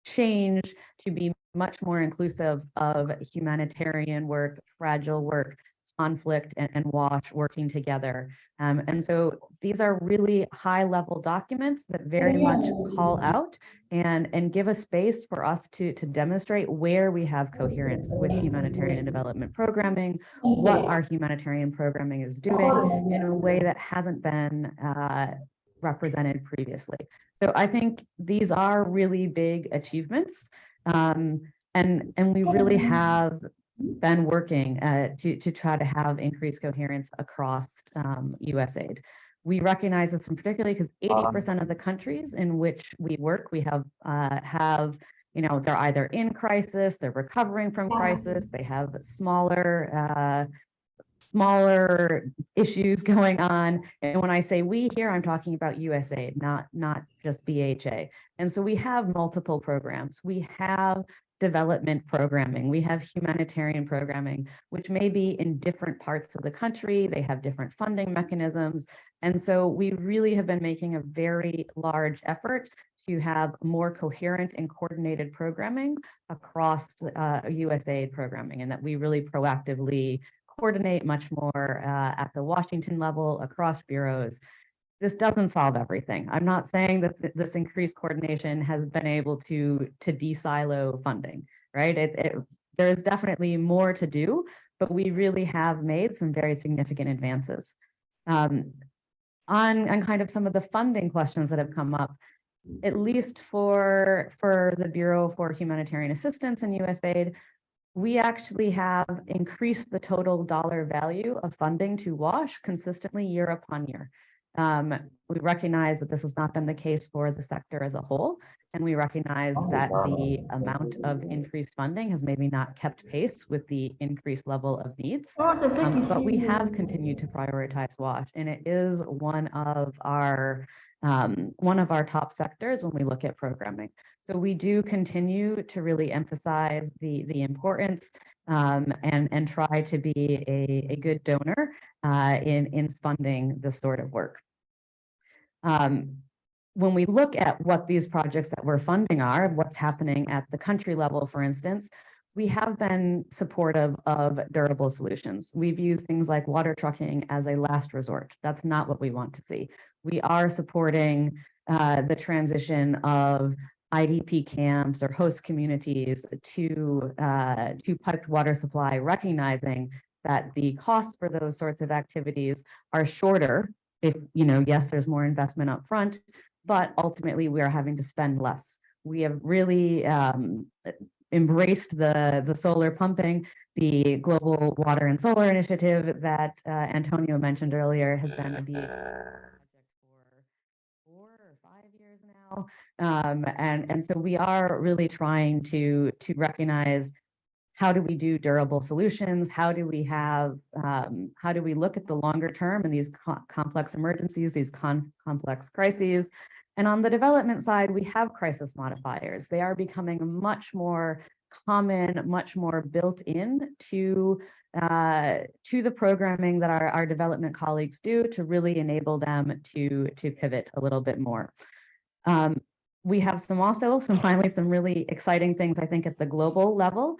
changed to be much more inclusive of humanitarian work, fragile work, conflict, and WASH working together. And so these are really high level documents that very much call out and give a space for us to demonstrate where we have coherence with humanitarian and development programming, what our humanitarian programming is doing in a way that hasn't been represented previously. So I think these are really big achievements. And we really have been working to try to have increased coherence across USAID. We recognize this in particularly because 80% of the countries in which we work, we have, they're either in crisis, they're recovering from crisis, they have smaller issues going on. And when I say we here, I'm talking about USAID, not just BHA. And so we have multiple programs. We have development programming, we have humanitarian programming, which may be in different parts of the country. They have different funding mechanisms. And so we really have been making a very large effort to have more coherent and coordinated programming across USAID programming, and that we really proactively coordinate much more at the Washington level across bureaus. This doesn't solve everything. I'm not saying that this increased coordination has been able to de-silo funding, right? There's definitely more to do, but we really have made some very significant advances. On kind of some of the funding questions that have come up, at least for the Bureau for Humanitarian Assistance and USAID, we actually have increased the total dollar value of funding to WASH consistently year upon year. We recognize that this has not been the case for the sector as a whole, and we recognize that the amount of increased funding has maybe not kept pace with the increased level of needs, but we have continued to prioritize WASH, and it is one of our top sectors when we look at programming. So we do continue to really emphasize the importance and try to be a good donor in funding this sort of work. When we look at what these projects that we're funding are, what's happening at the country level, for instance, we have been supportive of durable solutions. We view things like water trucking as a last resort. That's not what we want to see. We are supporting the transition of IDP camps or host communities to piped water supply, recognizing that the costs for those sorts of activities are shorter. If, yes, there's more investment up front, but ultimately we are having to spend less. We have really embraced the solar pumping. The Global Water and Solar Initiative that Antonio mentioned earlier has been a big project for 4 or 5 years now. And so we are really trying to recognize, how do we do durable solutions? How do we look at the longer term and these complex emergencies, these complex crises? And on the development side, we have crisis modifiers. They are becoming much more common, much more built in to the programming that our development colleagues do to really enable them to pivot a little bit more. We have some really exciting things, I think, at the global level.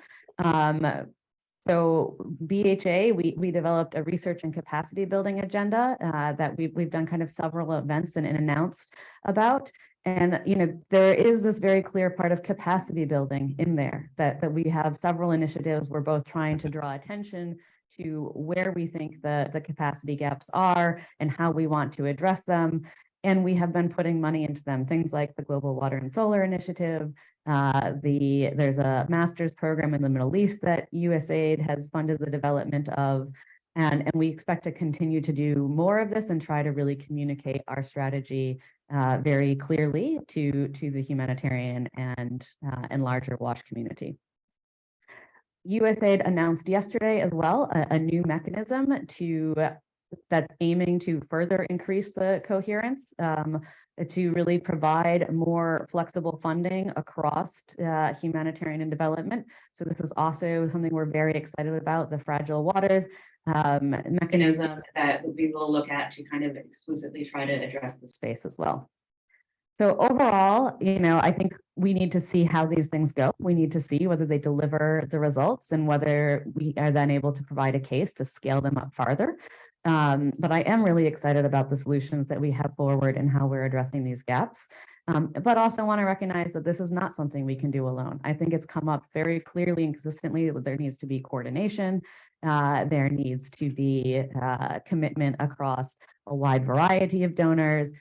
So BHA, we developed a research and capacity building agenda that we've done kind of several events and announced about. And, you know, there is this very clear part of capacity building in there that we have several initiatives. We're both trying to draw attention to where we think the capacity gaps are and how we want to address them. And we have been putting money into them, things like the Global Water and Solar Initiative. There's a master's program in the Middle East that USAID has funded the development of. And we expect to continue to do more of this and try to really communicate our strategy very clearly to the humanitarian and larger WASH community. USAID announced yesterday as well a new mechanism that's aiming to further increase the coherence to really provide more flexible funding across humanitarian and development. So this is also something we're very excited about, the Fragile Waters mechanism that we will look at to kind of exclusively try to address the space as well. So overall, you know, I think we need to see how these things go. We need to see whether they deliver the results and whether we are then able to provide a case to scale them up farther. But I am really excited about the solutions that we have forward and how we're addressing these gaps. But also want to recognize that this is not something we can do alone. I think it's come up very clearly and consistently that there needs to be coordination. There needs to be commitment across a wide variety of donors.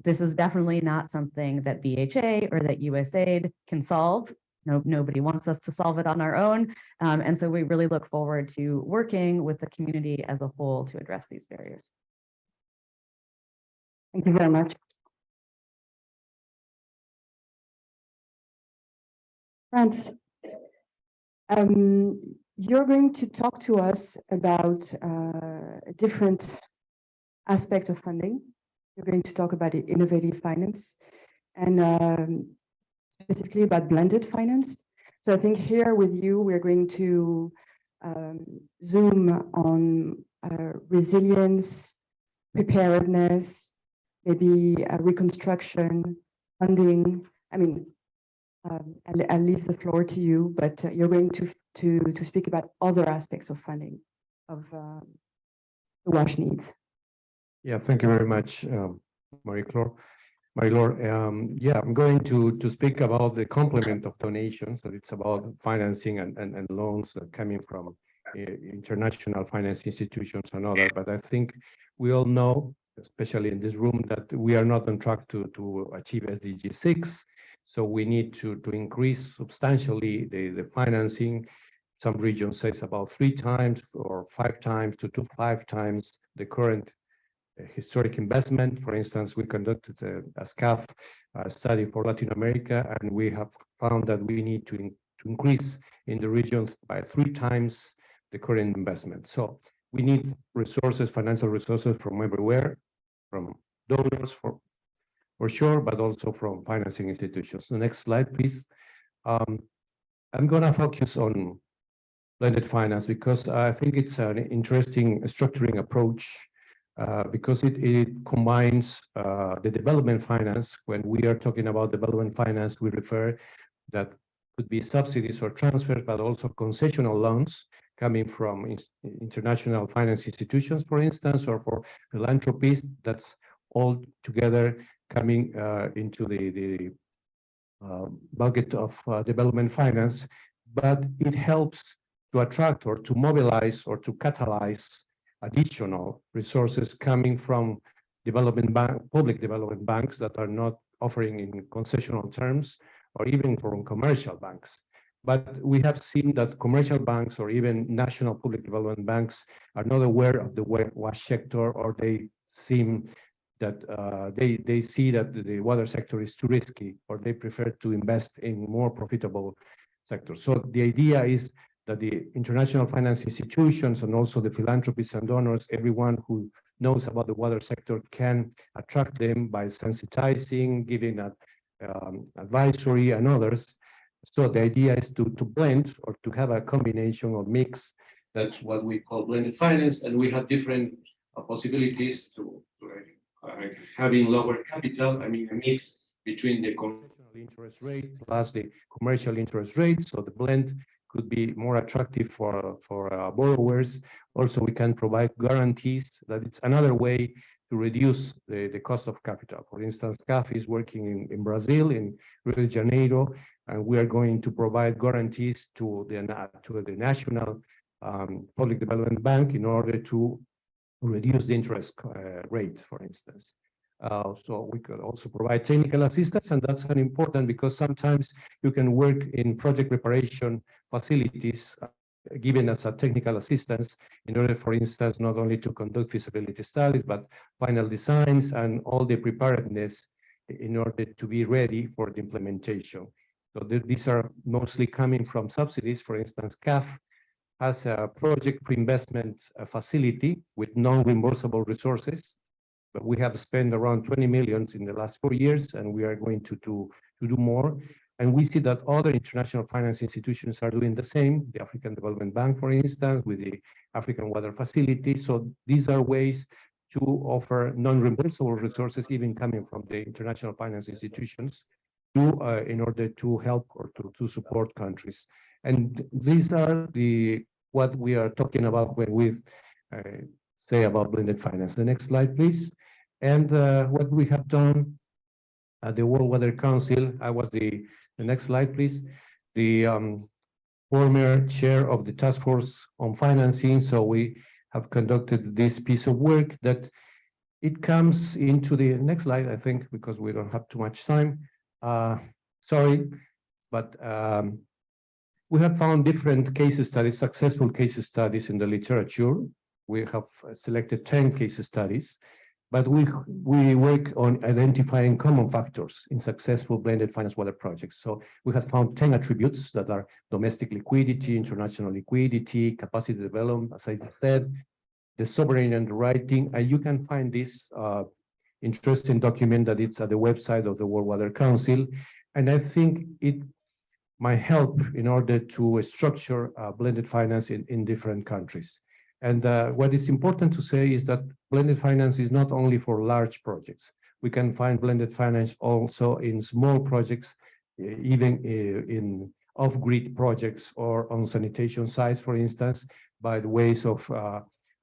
This is definitely not something that BHA or that USAID can solve. Nobody wants us to solve it on our own. And so we really look forward to working with the community as a whole to address these barriers. Thank you very much. Franz, you're going to talk to us about a different aspect of funding. You're going to talk about innovative finance and specifically about blended finance. So I think here with you, we're going to zoom on resilience, preparedness, maybe reconstruction, funding. I mean, I'll leave the floor to you, but you're going to speak about other aspects of funding of the WASH needs. Yeah, thank you very much, Marie-Laure. Yeah, I'm going to speak about the complement of donations. So it's about financing and loans that are coming from international finance institutions and others. But I think we all know, especially in this room, that we are not on track to achieve SDG 6. So we need to increase substantially the financing. Some regions say it's about 3 times or 5 times to 5 times the current historic investment. For instance, we conducted a SCAF study for Latin America, and we have found that we need to increase in the region by 3 times the current investment. So we need resources, financial resources from everywhere, from donors for sure, but also from financing institutions. The next slide, please. I'm going to focus on blended finance because I think it's an interesting structuring approach. Because it combines the development finance. When we are talking about development finance, we refer that could be subsidies or transfers, but also concessional loans coming from international finance institutions, for instance, or for philanthropies. That's all together coming into the bucket of development finance, but it helps to attract or to mobilize or to catalyze additional resources coming from public development banks that are not offering in concessional terms, or even from commercial banks. But we have seen that commercial banks or even national public development banks are not aware of the WASH sector, or they seem that they see that the water sector is too risky, or they prefer to invest in more profitable sectors. So the idea is that the international finance institutions and also the philanthropists and donors, everyone who knows about the water sector, can attract them by sensitizing, giving advisory and others. So the idea is to blend or to have a combination or mix. That's what we call blended finance, and we have different possibilities to having lower capital. I mean, a mix between the conventional interest rate plus the commercial interest rate. So the blend could be more attractive for borrowers. Also, we can provide guarantees. That it's another way to reduce the cost of capital. For instance, CAF is working in Brazil, in Rio de Janeiro, and we are going to provide guarantees to the national public development bank in order to reduce the interest rate, for instance. So we could also provide technical assistance, and that's an important because sometimes you can work in project preparation facilities given as a technical assistance in order, for instance, not only to conduct feasibility studies, but final designs and all the preparedness in order to be ready for the implementation. So these are mostly coming from subsidies. For instance, CAF has a project pre-investment facility with non-reimbursable resources, but we have spent around 20 million in the last 4 years, and we are going to do more. And we see that other international finance institutions are doing the same, the African Development Bank, for instance, with the African Water Facility. So these are ways to offer non-reimbursable resources, even coming from the international finance institutions, in order to help or to support countries. And these are what we are talking about when we say about blended finance. The next slide, please. And what we have done at the World Water Council, I was the next slide, please. The former chair of the task force on financing. So we have conducted this piece of work that it comes into the next slide, I think, because we don't have too much time. Sorry, but we have found different case studies, successful case studies in the literature. We have selected 10 case studies, but we work on identifying common factors in successful blended finance water projects. So we have found 10 attributes that are domestic liquidity, international liquidity, capacity development, as I said, the sovereign underwriting, and you can find this interesting document that it's at the website of the World Water Council. And I think it might help in order to structure blended finance in different countries. And what is important to say is that blended finance is not only for large projects. We can find blended finance also in small projects, even in off-grid projects or on sanitation sites, for instance, by the ways of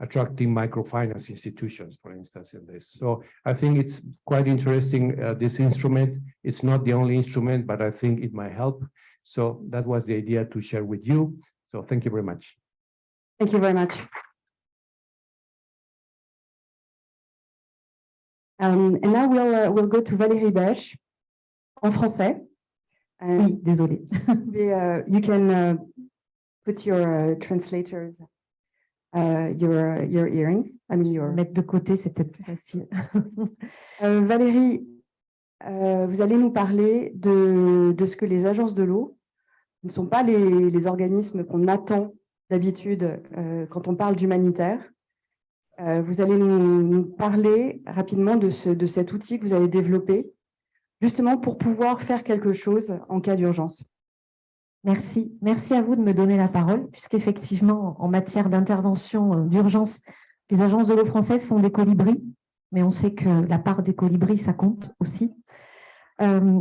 attracting microfinance institutions, for instance, in this. So I think it's quite interesting, this instrument. It's not the only instrument, but I think it might help. So that was the idea to share with you. So thank you very much. Thank you very much. And now we'll go to Valérie Beche, en français. Oui, désolé. You can put your translators, your earrings. I mean your. Mettre de côté, c'est peut-être plus facile. Valérie, vous allez nous parler de ce que les agences de l'eau ne sont pas les organismes qu'on attend d'habitude quand on parle d'humanitaire. Vous allez nous parler rapidement de cet outil que vous avez développé, justement pour pouvoir faire quelque chose en cas d'urgence. Merci. Merci à vous de me donner la parole, puisqu'effectivement, en matière d'intervention d'urgence, les agences de l'eau françaises sont des colibris, mais on sait que la part des colibris, ça compte aussi.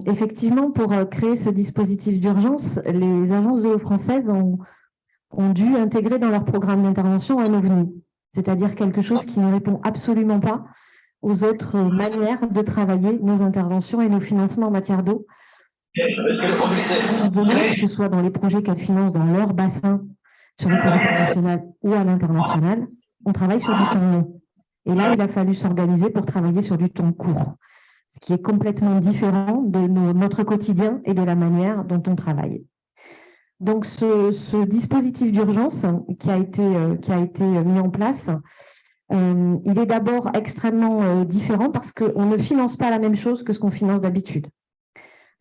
Effectivement, pour créer ce dispositif d'urgence, les agences de l'eau françaises ont dû intégrer dans leur programme d'intervention un OVNI, c'est-à-dire quelque chose qui ne répond absolument pas aux autres manières de travailler nos interventions et nos financements en matière d'eau. Que ce soit dans les projets qu'elles financent dans leur bassin, sur le territoire national ou à l'international, on travaille sur du temps long. Et là, il a fallu s'organiser pour travailler sur du temps court, ce qui est complètement différent de notre quotidien et de la manière dont on travaille. Donc, ce dispositif d'urgence qui a été mis en place, il est d'abord extrêmement différent parce qu'on ne finance pas la même chose que ce qu'on finance d'habitude.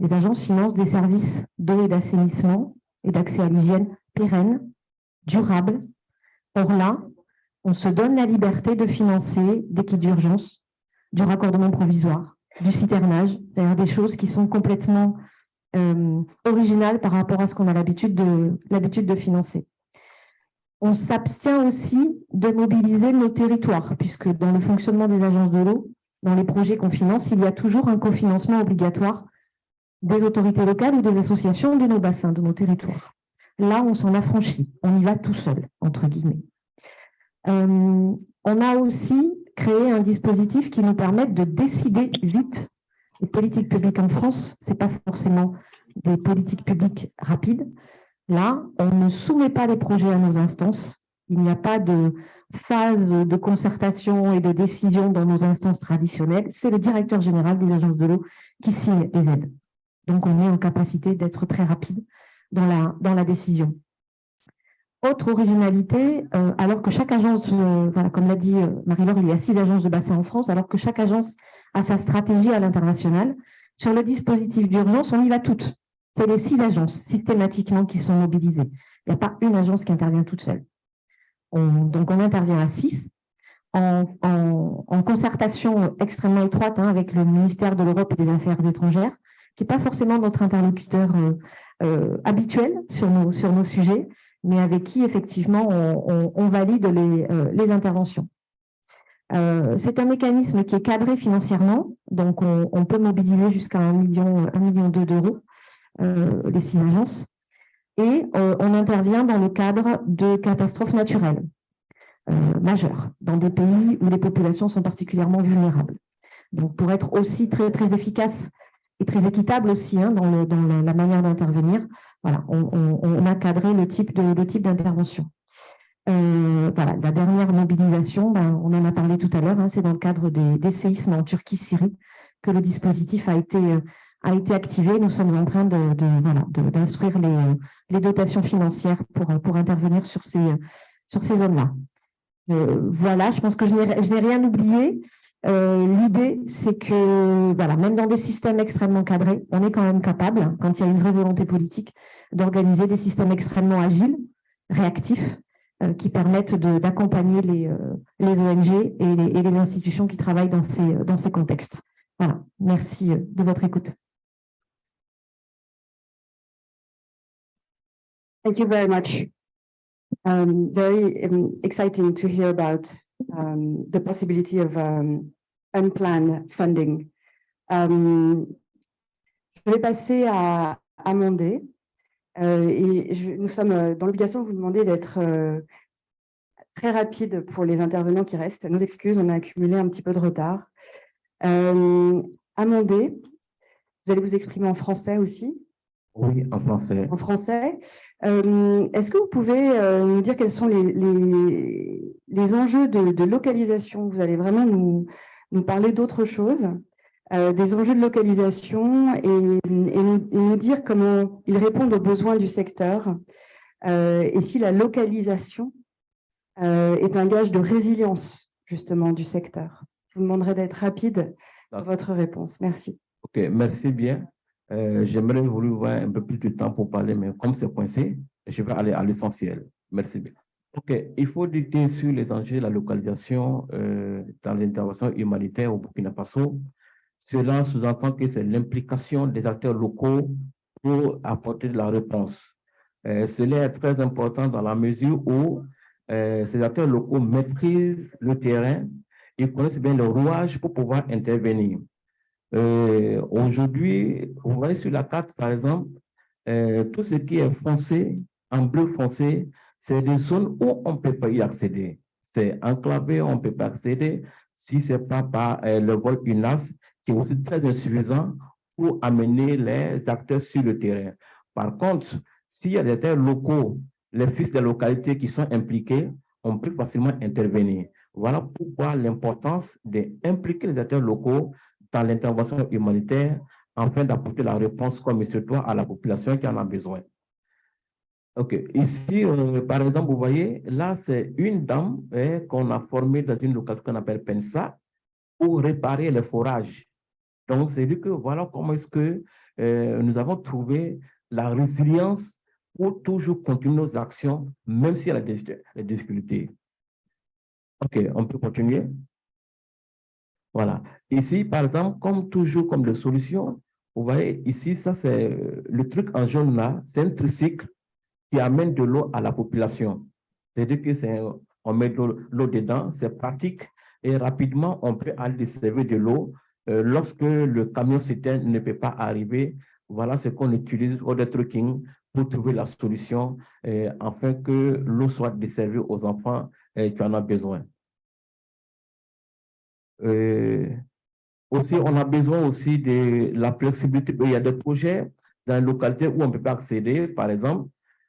Les agences financent des services d'eau et d'assainissement et d'accès à l'hygiène pérennes, durables. Or là, on se donne la liberté de financer des kits d'urgence, du raccordement provisoire, du citernage, c'est-à-dire des choses qui sont complètement originales par rapport à ce qu'on a l'habitude de financer. On s'abstient aussi de mobiliser nos territoires, puisque dans le fonctionnement des agences de l'eau, dans les projets qu'on finance, il y a toujours un cofinancement obligatoire des autorités locales ou des associations de nos bassins, de nos territoires. Là, on s'en affranchit, on y va tout seul, entre guillemets. On a aussi créé un dispositif qui nous permet de décider vite. Les politiques publiques en France, ce n'est pas forcément des politiques publiques rapides. Là, on ne soumet pas les projets à nos instances. Il n'y a pas de phase de concertation et de décision dans nos instances traditionnelles. C'est le directeur général des agences de l'eau qui signe les aides. Donc, on est en capacité d'être très rapide dans la décision. Autre originalité, alors que chaque agence, voilà, comme l'a dit Marie-Laure, il y a 6 agences de bassin en France, alors que chaque agence a sa stratégie à l'international, sur le dispositif d'urgence, on y va toutes. C'est les 6 agences systématiquement qui sont mobilisées. Il n'y a pas une agence qui intervient toute seule. Donc, on intervient à 6 en concertation extrêmement étroite avec le ministère de l'Europe et des Affaires étrangères, qui n'est pas forcément notre interlocuteur habituel sur nos sujets, mais avec qui, effectivement, on valide les interventions. C'est un mécanisme qui est cadré financièrement, donc on peut mobiliser jusqu'à 1,2 million d'euros, les 6 agences, et on intervient dans le cadre de catastrophes naturelles majeures, dans des pays où les populations sont particulièrement vulnérables. Donc, pour être aussi très, très efficace et très équitable aussi dans la manière d'intervenir, voilà, on a cadré le type d'intervention. Voilà, la dernière mobilisation, on en a parlé tout à l'heure, c'est dans le cadre des séismes en Turquie, Syrie, que le dispositif a été activé. Nous sommes en train d'instruire les dotations financières pour intervenir sur ces zones-là. Voilà, je pense que je n'ai rien oublié. L'idée, c'est que voilà, même dans des systèmes extrêmement cadrés, on est quand même capable, quand il y a une vraie volonté politique, d'organiser des systèmes extrêmement agiles, réactifs, qui permettent d'accompagner les ONG et les institutions qui travaillent dans ces contextes. Voilà, merci de votre écoute. Thank you very much. Very exciting to hear about the possibility of unplanned funding. Je vais passer à Amandé. Nous sommes dans l'obligation de vous demander d'être très rapide pour les intervenants qui restent. Nos excuses, on a accumulé un petit peu de retard. Amandé, vous allez vous exprimer en français aussi? Oui, en français. En français. Est-ce que vous pouvez nous dire quels sont les enjeux de localisation? Vous allez vraiment nous parler d'autre chose, des enjeux de localisation et nous dire comment ils répondent aux besoins du secteur et si la localisation est un gage de résilience justement du secteur. Je vous demanderai d'être rapide dans votre réponse. Merci. Ok, merci bien. J'aimerais voir un peu plus de temps pour parler, mais comme c'est coincé, je vais aller à l'essentiel. Merci bien. Ok, il faut dicter sur les enjeux de la localisation dans l'intervention humanitaire au Burkina Faso. Cela sous-entend que c'est l'implication des acteurs locaux pour apporter de la réponse. Cela est très important dans la mesure où ces acteurs locaux maîtrisent le terrain, ils connaissent bien le rouage pour pouvoir intervenir. Aujourd'hui, vous voyez sur la carte, par exemple, tout ce qui est foncé, en bleu foncé, c'est des zones où on ne peut pas y accéder. C'est enclavé, on ne peut pas accéder si ce n'est pas par le vol UNAS, qui est aussi très insuffisant pour amener les acteurs sur le terrain. Par contre, s'il y a des acteurs locaux, les fils des localités qui sont impliqués, on peut facilement intervenir. Voilà pourquoi l'importance d'impliquer les acteurs locaux dans l'intervention humanitaire afin d'apporter la réponse comme il se doit à la population qui en a besoin. OK. Ici, par exemple, vous voyez, là, c'est une dame qu'on a formée dans une localité qu'on appelle Pensa pour réparer les forages. Donc, c'est dit que voilà comment est-ce que nous avons trouvé la résilience pour toujours continuer nos actions, même s'il y a des difficultés. OK, on peut continuer. Voilà. Ici, par exemple, comme toujours, comme de solution, vous voyez, ici, ça, c'est le truc en jaune là, c'est un tricycle qui amène de l'eau à la population. C'est-à-dire que on met de l'eau dedans, c'est pratique et rapidement, on peut aller servir de l'eau lorsque le camion citerne ne peut pas arriver. Voilà ce qu'on utilise au trucking pour trouver la solution afin que l'eau soit desservie aux enfants qui en ont besoin. Aussi, on a besoin aussi de la flexibilité. Il y a des projets dans les localités où on ne peut pas accéder, par exemple.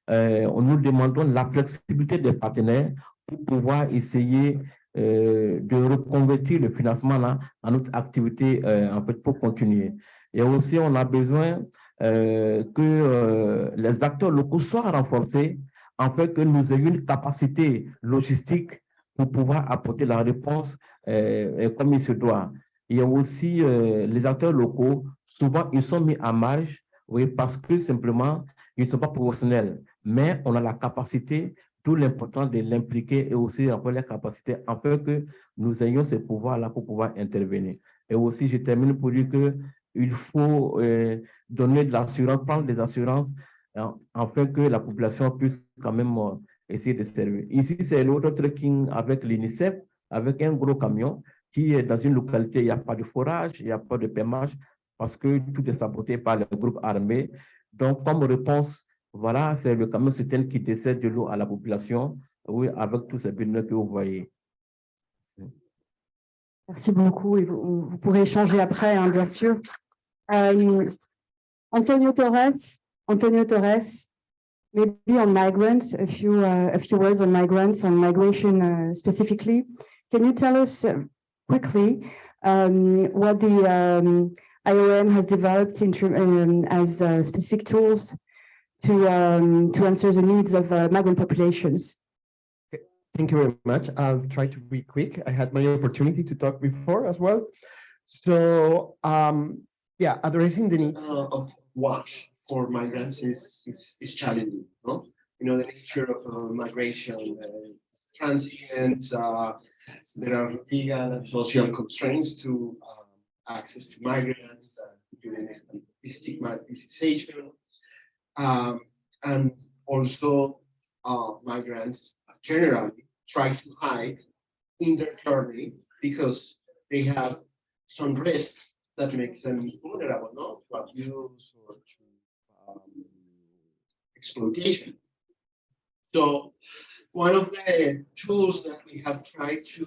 Nous demandons la flexibilité des partenaires pour pouvoir essayer de reconvertir le financement là, en notre activité en fait, pour continuer. Et aussi, on a besoin que les acteurs locaux soient renforcés afin que nous ayons une capacité logistique pour pouvoir apporter la réponse comme il se doit. Il y a aussi les acteurs locaux, souvent ils sont mis à marge, oui, parce que simplement ils ne sont pas professionnels, mais on a la capacité, tout l'important de l'impliquer et aussi avoir la capacité afin que nous ayons ce pouvoir-là pour pouvoir intervenir. Et aussi, je termine pour dire qu'il faut donner de l'assurance, prendre des assurances afin que la population puisse quand même essayer de servir. Ici, c'est l'autre trekking avec l'UNICEF, avec un gros camion qui est dans une localité, il n'y a pas de forage, il n'y a pas de paiemage, parce que tout est saboté par les groupes armés. Donc, comme réponse, voilà, c'est le camion citerne qui dessert de l'eau à la population, oui, avec tous ces bénéfices que vous voyez. Merci beaucoup. Et vous pourrez échanger après, hein, bien sûr. Antonio Torres, maybe on migrants, a few words on migrants, on migration specifically. Can you tell us quickly what the IOM has developed as specific tools to answer the needs of migrant populations? Thank you very much. I'll try to be quick. I had my opportunity to talk before as well. So, yeah, addressing the needs of WASH for migrants is challenging. No? You know, the nature of migration, transient, there are legal and social constraints to access to migrants, including stigmatization, and also migrants generally try to hide in their journey because they have some risks that makes them vulnerable, no, to abuse or to exploitation. So one of the tools that we have tried to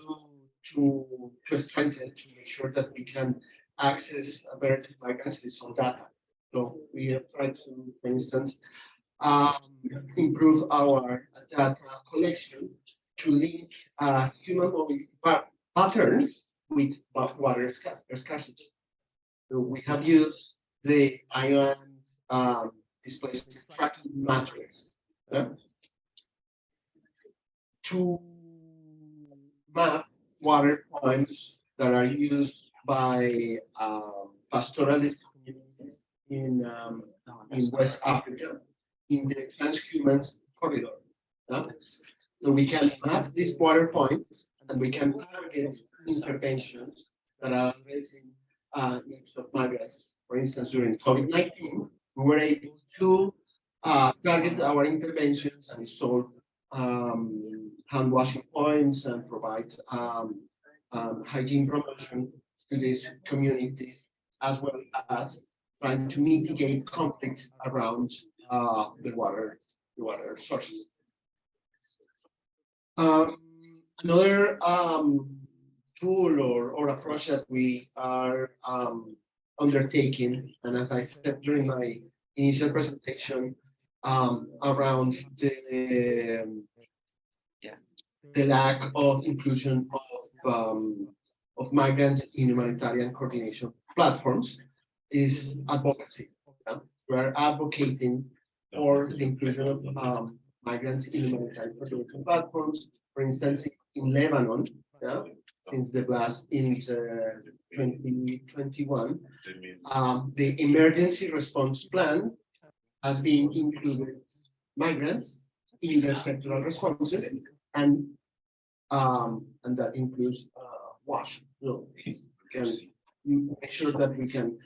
strengthen to make sure that we can access better to migrants is on data. So we have tried to, for instance, improve our data collection to link human mobility patterns with water scarcity. So we have used the IOM displacement tracking matrix to map water points that are used by pastoralist communities in West Africa in the transhuman corridor. So we can map these water points and we can target interventions that are addressing needs of migrants. For instance, during COVID-19, we were able to target our interventions and install hand washing points and provide hygiene promotion to these communities, as well as trying to mitigate conflicts around the water sources. Another tool or approach that we are undertaking, and as I said during my initial presentation, around the lack of inclusion of migrants in humanitarian coordination platforms is advocacy. We are advocating for the inclusion of migrants in humanitarian coordination platforms. For instance, in Lebanon, since the blast in 2021, the emergency response plan has been included migrants in their sectoral responses, and that includes WASH. So we can make sure that we can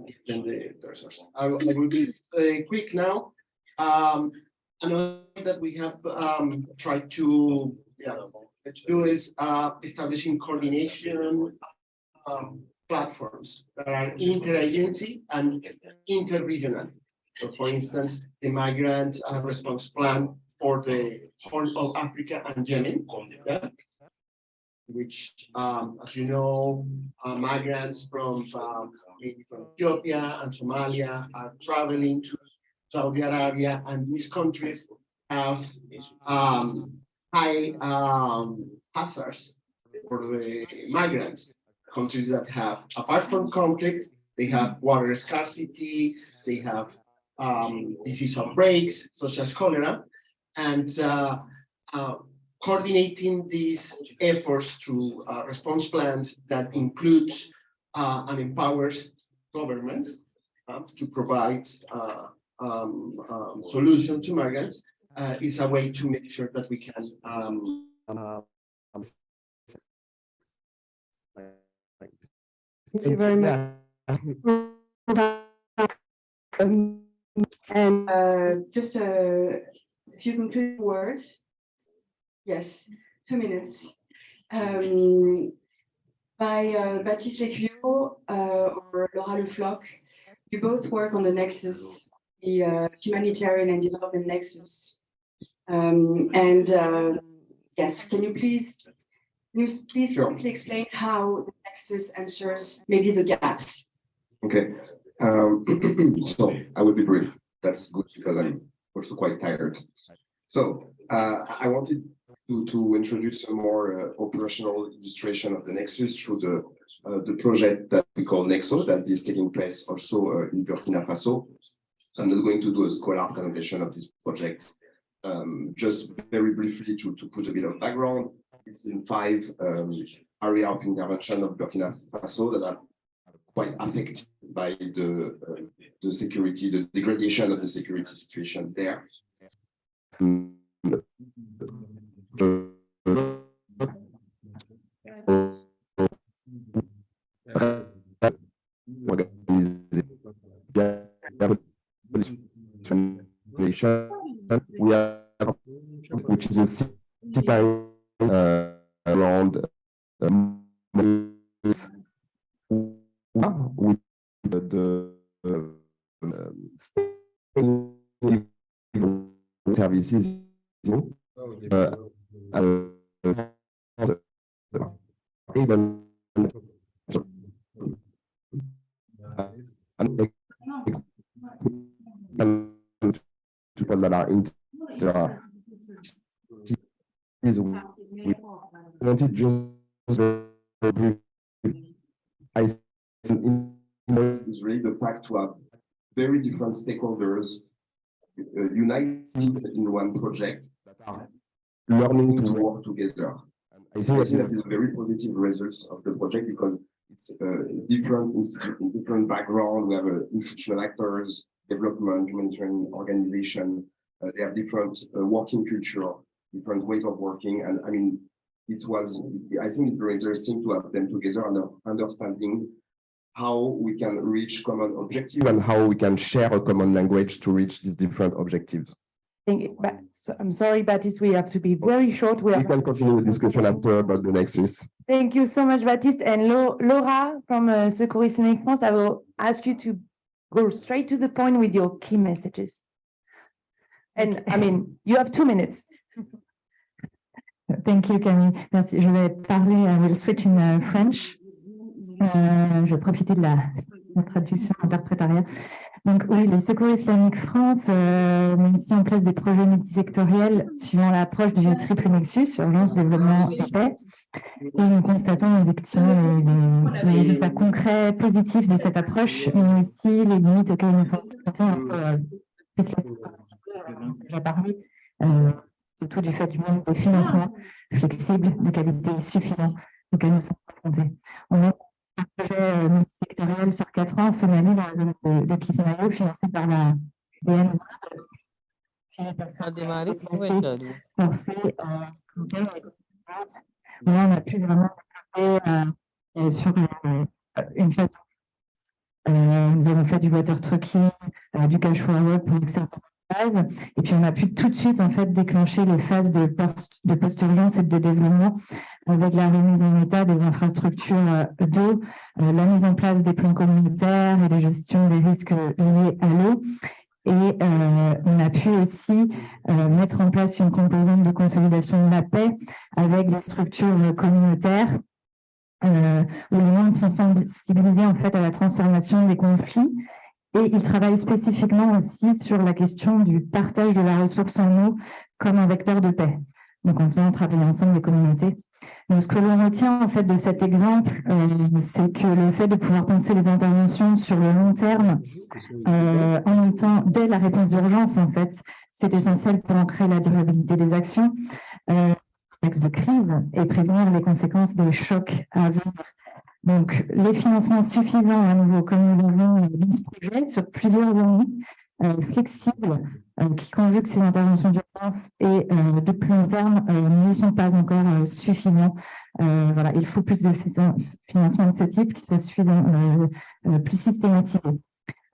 give them the resources. I will be quick now. Another thing that we have tried to do is establishing coordination platforms that are interagency and interregional. So for instance, the migrant response plan for the Horn of Africa and Yemen, yeah, which, as you know, migrants from Ethiopia and Somalia are traveling to Saudi Arabia, and these countries have high hazards for the migrants. Countries that have, apart from conflict, they have water scarcity, they have disease outbreaks such as cholera, and coordinating these efforts through response plans that includes and empowers governments to provide solutions to migrants is a way to make sure that we can Thank you very much. And just a few concluding words. Yes, 2 minutes. By Baptiste Lécuyer or Laura Le Floch, you both work on the nexus, the humanitarian and development nexus. Yes, can you please Sure. quickly explain how the nexus answers maybe the gaps? Okay, so I will be brief. That's good because I'm also quite tired. So I wanted to introduce a more operational illustration of the Nexus through the project that we call Nexo, that is taking place also in Burkina Faso. So I'm not going to do a scholar presentation of this project. Just very briefly to put a bit of background, it's in 5 areas of intervention of Burkina Faso that are quite affected by the security, the degradation of the security situation there. We have, which is a city around with the services, people that are in we wanted just very brief. I think is really the fact to have very different stakeholders united in one project that are learning to work together. I think that is a very positive result of the project because it's different background. We have institutional actors, development, humanitarian organization. They have different working culture, different ways of working, and I mean, I think it's very interesting to have them together and understanding how we can reach common objectives and how we can share a common language to reach these different objectives. I'm sorry, Baptiste, we have to be very short. We can continue the discussion after about the Nexus. Thank you so much, Baptiste. And Laura from Secours Islamique France, I will ask you to go straight to the point with your key messages. And I mean, you have 2 minutes. Thank you, Camille. Merci. Je vais parler, I will switch in French. Je vais profiter de la traduction interprétariale. Donc oui, le Secours Islamique France met ici en place des projets multisectoriels suivant l'approche du triple nexus, urgence, développement et paix. Et nous constatons effectivement les résultats concrets, positifs de cette approche, mais aussi les limites auxquelles nous sommes confrontés, plus déjà parlé, surtout du fait du manque de financement flexible, de qualité suffisant auquel nous sommes confrontés. On a un projet multisectoriel sur 4 ans, Somalie, dans la zone de Kismayo, financé par la BN. Là, on a pu vraiment développer sur une phase. Nous avons fait du water trucking, du cash forward pour certaines phases, et puis on a pu tout de suite en fait déclencher les phases de post-urgence et de développement avec la remise en état des infrastructures d'eau, la mise en place des plans communautaires et la gestion des risques liés à l'eau. Et on a pu aussi mettre en place une composante de consolidation de la paix avec des structures communautaires où les membres sont sensibilisés en fait à la transformation des conflits. Et ils travaillent spécifiquement aussi sur la question du partage de la ressource en eau comme un vecteur de paix. Donc en faisant travailler ensemble les communautés. Donc ce que l'on retient en fait de cet exemple, c'est que le fait de pouvoir penser les interventions sur le long terme, en même temps dès la réponse d'urgence en fait, c'est essentiel pour ancrer la durabilité des actions, contexte de crise et prévenir les conséquences des chocs à venir. Donc, les financements suffisants à nouveau, comme nous l'avons dans ce projet, sur plusieurs années, flexibles, qui conjuguent ces interventions d'urgence et de plus long terme, ne sont pas encore suffisants. Voilà, il faut plus de financement de ce type qui soit suffisant, plus systématisé.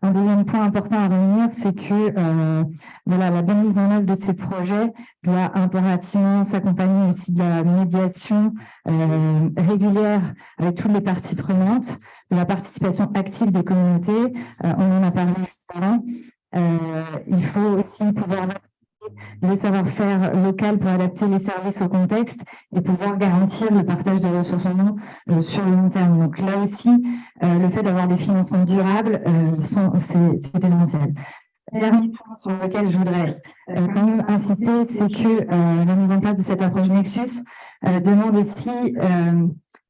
Un deuxième point important à retenir, c'est que voilà, la bonne mise en œuvre de ces projets doit impérativement s'accompagner aussi de la médiation régulière avec toutes les parties prenantes, de la participation active des communautés. On en a parlé avant. Il faut aussi pouvoir le savoir-faire local pour adapter les services au contexte et pouvoir garantir le partage des ressources en eau sur le long terme. Donc là aussi, le fait d'avoir des financements durables, c'est essentiel. Dernier point sur lequel je voudrais quand même insister, c'est que la mise en place de cette approche Nexus demande aussi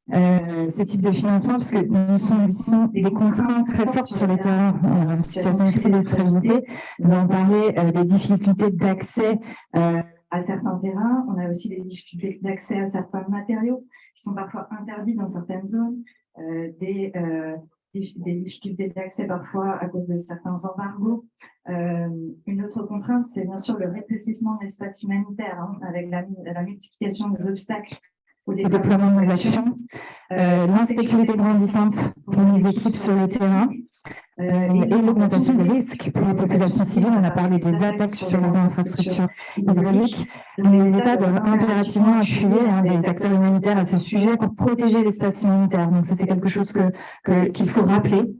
ce type de financement, parce que nous sont des contraintes très fortes sur les terrains en situation de crise et de fragilité. Nous avons parlé des difficultés d'accès à certains terrains. On a aussi des difficultés d'accès à certains matériaux qui sont parfois interdits dans certaines zones, des difficultés d'accès parfois à cause de certains embargos. Une autre contrainte, c'est bien sûr le rétrécissement de l'espace humanitaire, avec la multiplication des obstacles au déploiement de nos actions, l'insécurité grandissante pour nos équipes sur le terrain et l'augmentation des risques pour les populations civiles. On a parlé des attaques sur les infrastructures hydrauliques. Les États doivent impérativement appuyer les acteurs humanitaires à ce sujet pour protéger l'espace humanitaire. Donc ça, c'est quelque chose qu'il faut rappeler.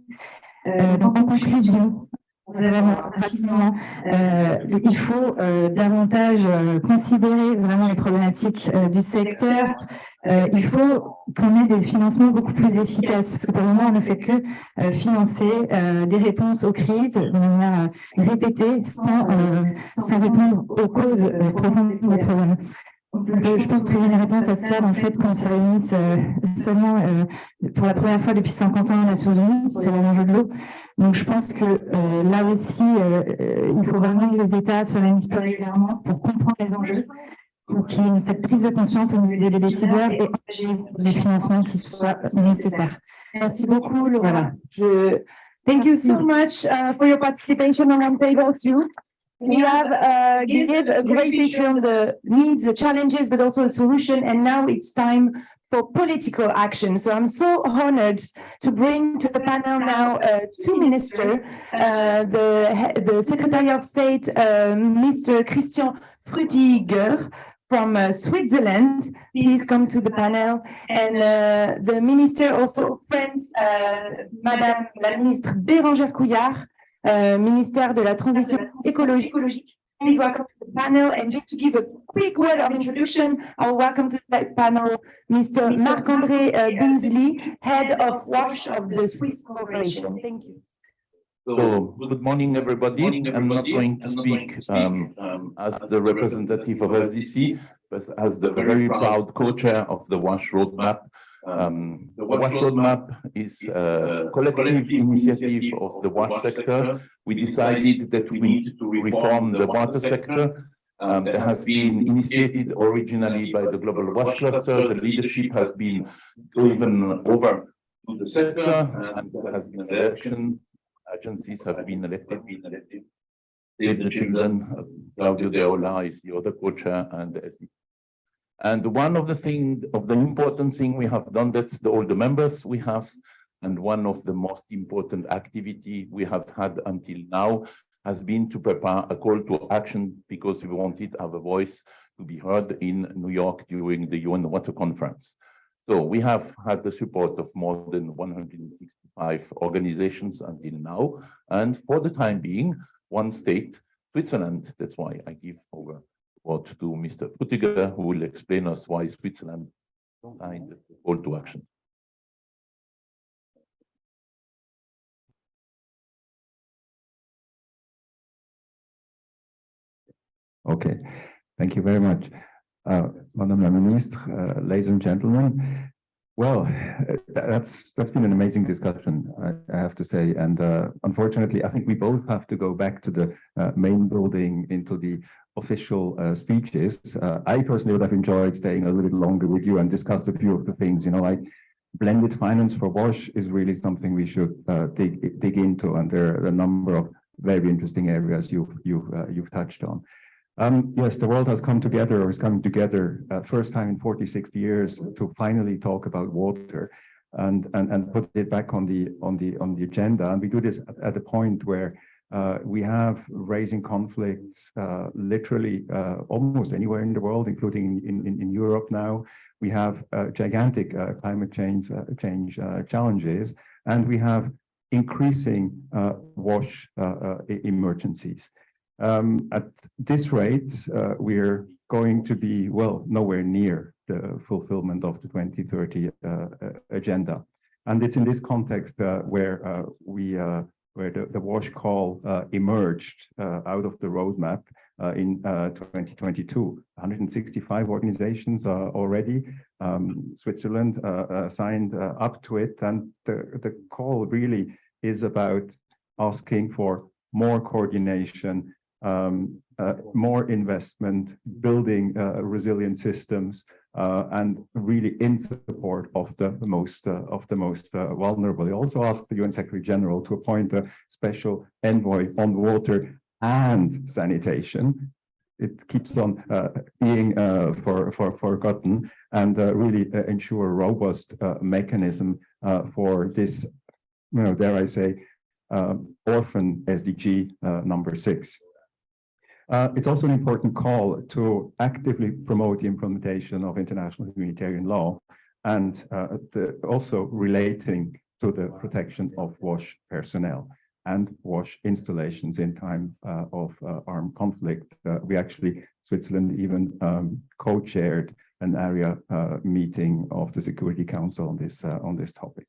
Donc en conclusion, vraiment rapidement, il faut davantage considérer vraiment les problématiques du secteur. Il faut qu'on ait des financements beaucoup plus efficaces, parce que pour le moment, on ne fait que financer des réponses aux crises de manière répétée, sans répondre aux causes profondes des problèmes. Je pense trouver une réponse à cela dans le fait qu'on se réunisse seulement pour la première fois depuis 50 ans à Nations Unies sur les enjeux de l'eau. Donc je pense que là aussi, il faut vraiment que les États se réunissent plus régulièrement pour comprendre les enjeux, pour qu'il y ait cette prise de conscience au niveau des décideurs et engager les financements qui soient nécessaires. Merci beaucoup, Laura. Thank you so much for your participation on Roundtable 2. We have given a great picture on the needs, the challenges, but also the solution. And now it's time for political action. So I'm so honored to bring to the panel now two ministers, the Secretary of State, Mr. Christian Frutiger from Switzerland. Please come to the panel. And the minister also, friends, Madame la ministre Bérangère Couillard, ministère de la Transition écologique. Please welcome to the panel. And just to give a quick word of introduction, I'll welcome to the panel Mr. Marc-André Binsley, Head of WASH of the Swiss Corporation. Thank you. So, good morning, everybody. I'm not going to speak as the representative of SDC, but as the very proud co-chair of the WASH RoadMap. The WASH RoadMap is a collective initiative of the WASH sector. We decided that we need to reform the water sector. That has been initiated originally by the Global WASH Cluster. The leadership has been given over to the sector, and there has been an election. Agencies have been elected. Save the Children, Claudio De Ola is the other co-chair, and the SD. And one of the important thing we have done, that's all the members we have, and one of the most important activity we have had until now has been to prepare a call to action, because we wanted our voice to be heard in New York during the UN Water Conference. So we have had the support of more than 165 organizations until now, and for the time being, one state, Switzerland. That's why I give over word to Mr. Frutiger, who will explain us why Switzerland signed the call to action. Okay, thank you very much. Madame la Ministre, ladies and gentlemen, well, that's been an amazing discussion, I have to say. And unfortunately, I think we both have to go back to the main building into the official speeches. I personally would have enjoyed staying a little bit longer with you and discuss a few of the things, you know, like blended finance for WASH is really something we should dig into, and there are a number of very interesting areas you've touched on. Yes, the world has come together, or is coming together, first time in 40, 60 years to finally talk about water and put it back on the agenda. And we do this at a point where we have raising conflicts literally almost anywhere in the world, including in Europe now. We have gigantic climate change challenges, and we have increasing WASH emergencies. At this rate, we're going to be, well, nowhere near the fulfillment of the 2030 agenda. And it's in this context where the WASH call emerged out of the roadmap in 2022. 165 organizations already. Switzerland signed up to it, and the call really is about asking for more coordination, more investment, building resilient systems, and really in support of the most vulnerable. He also asked the UN Secretary General to appoint a special envoy on water and sanitation. It keeps on being forgotten, and really ensure a robust mechanism for this, you know, dare I say, orphan SDG number 6. It's also an important call to actively promote the implementation of international humanitarian law, and also relating to the protection of WASH personnel and WASH installations in time of armed conflict. We actually, Switzerland even co-chaired an area meeting of the Security Council on this topic.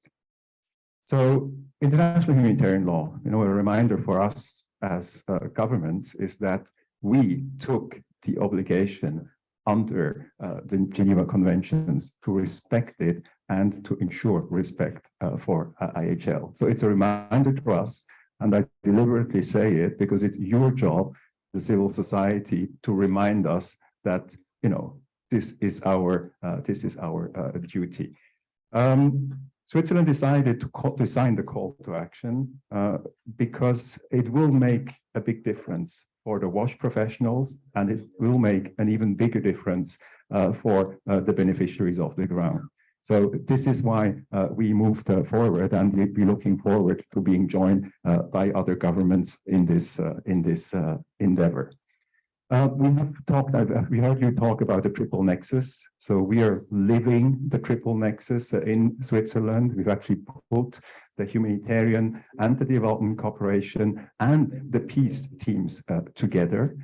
So international humanitarian law, you know, a reminder for us as governments is that we took the obligation under the Geneva Conventions to respect it and to ensure respect for IHL. So it's a reminder to us, and I deliberately say it because it's your job, the civil society, to remind us that, you know, this is our duty. Switzerland decided to sign the call to action because it will make a big difference for the WASH professionals, and it will make an even bigger difference for the beneficiaries of the ground. So this is why we moved forward, and we'll be looking forward to being joined by other governments in this endeavor. We heard you talk about the triple nexus. So we are living the triple nexus in Switzerland. We've actually put the humanitarian and the development cooperation and the peace teams together.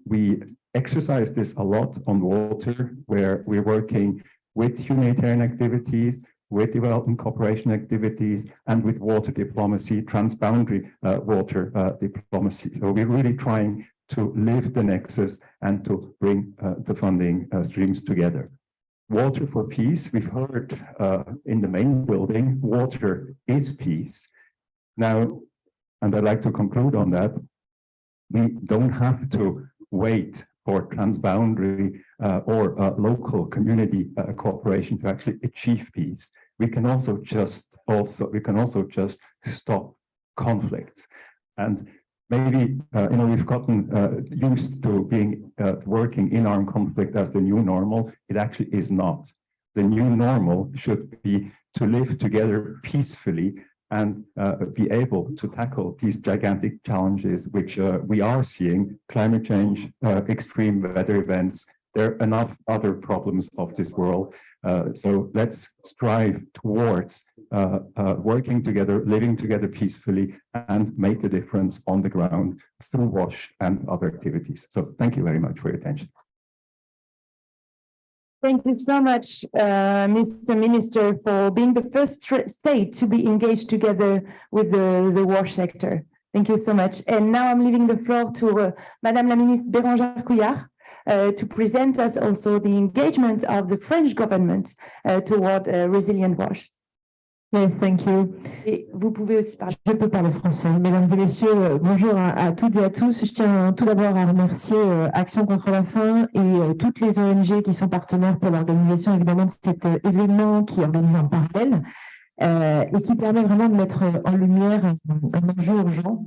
We exercise this a lot on water, where we're working with humanitarian activities, with development cooperation activities, and with water diplomacy, transboundary water diplomacy. So we're really trying to live the nexus and to bring the funding streams together. Water for peace, we've heard in the main building, water is peace. Now, and I'd like to conclude on that, we don't have to wait for transboundary or local community cooperation to actually achieve peace. We can also just stop conflicts. And maybe you know, we've gotten used to being working in armed conflict as the new normal. It actually is not. The new normal should be to live together peacefully and be able to tackle these gigantic challenges which we are seeing: climate change, extreme weather events. There are enough other problems of this world. So let's strive towards working together, living together peacefully, and make a difference on the ground through WASH and other activities. So thank you very much for your attention. Thank you so much, Mr. Minister, for being the first state to be engaged together with the WASH sector. Thank you so much. And now I'm leaving the floor to Madame la Ministre Bérangère Couillard to present us also the engagement of the French government toward resilient WASH. Yes, thank you. Et vous pouvez aussi parler. Je peux parler français. Mesdames et messieurs, bonjour à toutes et à tous. Je tiens tout d'abord à remercier Action contre la faim et toutes les ONG qui sont partenaires pour l'organisation évidemment de cet événement qui est organisé en parallèle et qui permet vraiment de mettre en lumière un enjeu urgent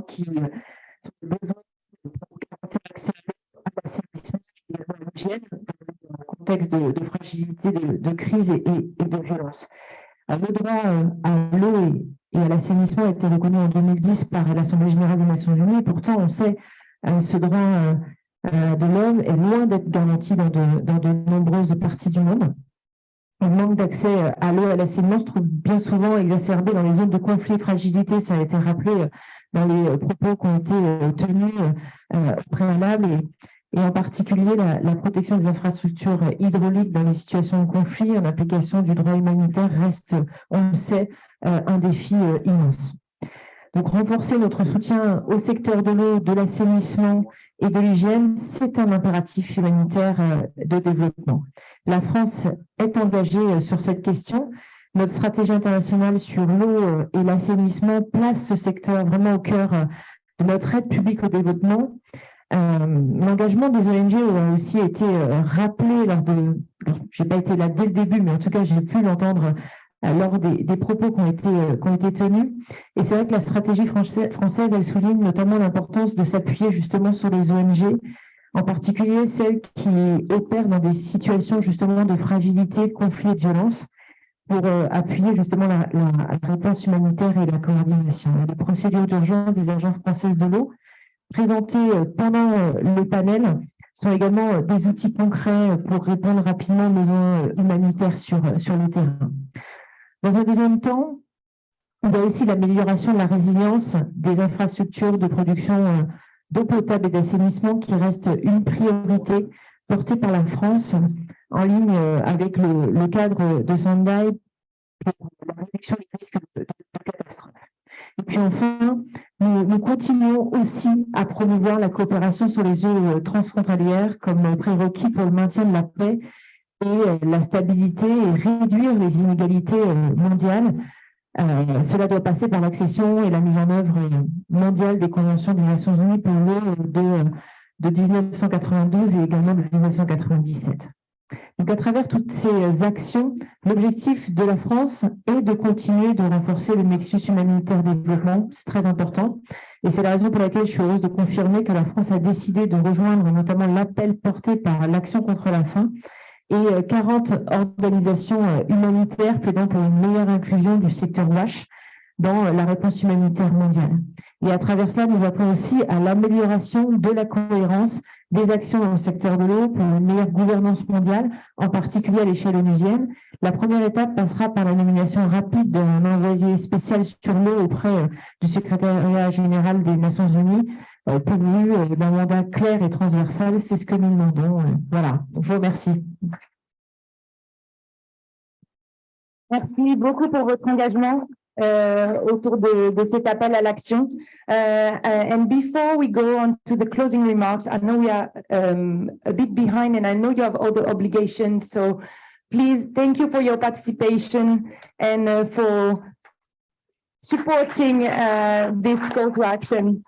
qui sont les besoins d'accès à l'assainissement et à l'hygiène dans un contexte de fragilité, de crise et de violence. Le droit à l'eau et à l'assainissement a été reconnu en 2010 par l'Assemblée générale des Nations unies. Pourtant, on sait ce droit de l'homme est loin d'être garanti dans de nombreuses parties du monde. Le manque d'accès à l'eau et à l'assainissement se trouve bien souvent exacerbé dans les zones de conflit et fragilité. Ça a été rappelé dans les propos qui ont été tenus au préalable et en particulier la protection des infrastructures hydrauliques dans les situations de conflit en application du droit humanitaire reste, on le sait, un défi immense. Donc renforcer notre soutien au secteur de l'eau, de l'assainissement et de l'hygiène, c'est un impératif humanitaire de développement. La France est engagée sur cette question. Notre stratégie internationale sur l'eau et l'assainissement place ce secteur vraiment au cœur de notre aide publique au développement. L'engagement des ONG a aussi été rappelé je n'ai pas été là dès le début, mais en tout cas j'ai pu l'entendre lors des propos qui ont été tenus. Et c'est vrai que la stratégie française, elle souligne notamment l'importance de s'appuyer justement sur les ONG, en particulier celles qui opèrent dans des situations justement de fragilité, de conflit et de violence, pour appuyer justement la réponse humanitaire et la coordination. Les procédures d'urgence des agences françaises de l'eau présentés pendant le panel sont également des outils concrets pour répondre rapidement aux besoins humanitaires sur le terrain. Dans un deuxième temps, il y a aussi l'amélioration de la résilience des infrastructures de production d'eau potable et d'assainissement qui reste une priorité portée par la France en ligne avec le cadre de Sendai pour la réduction des risques de catastrophe. Et puis enfin, nous continuons aussi à promouvoir la coopération sur les eaux transfrontalières comme prérequis pour le maintien de la paix et la stabilité et réduire les inégalités mondiales. Cela doit passer par l'accession et la mise en œuvre mondiale des conventions des Nations Unies pour l'eau de 1992 et également de 1997. Donc, à travers toutes ces actions, l'objectif de la France est de continuer de renforcer le nexus humanitaire développement. C'est très important. Et c'est la raison pour laquelle je suis heureuse de confirmer que la France a décidé de rejoindre notamment l'appel porté par l'Action contre la faim et 40 organisations humanitaires plaidant pour une meilleure inclusion du secteur WASH dans la réponse humanitaire mondiale. Et à travers cela, nous appelons aussi à l'amélioration de la cohérence des actions dans le secteur de l'eau pour une meilleure gouvernance mondiale, en particulier à l'échelle onusienne. La première étape passera par la nomination rapide d'un envoyé spécial sur l'eau auprès du secrétariat général des Nations Unies, pourvu d'un mandat clair et transversal. C'est ce que nous demandons. Voilà, je vous remercie. Merci beaucoup pour votre engagement autour de cet appel à l'action. And before we go on to the closing remarks, I know we are a bit behind and I know you have other obligations. So please, thank you for your participation and for supporting this call to action.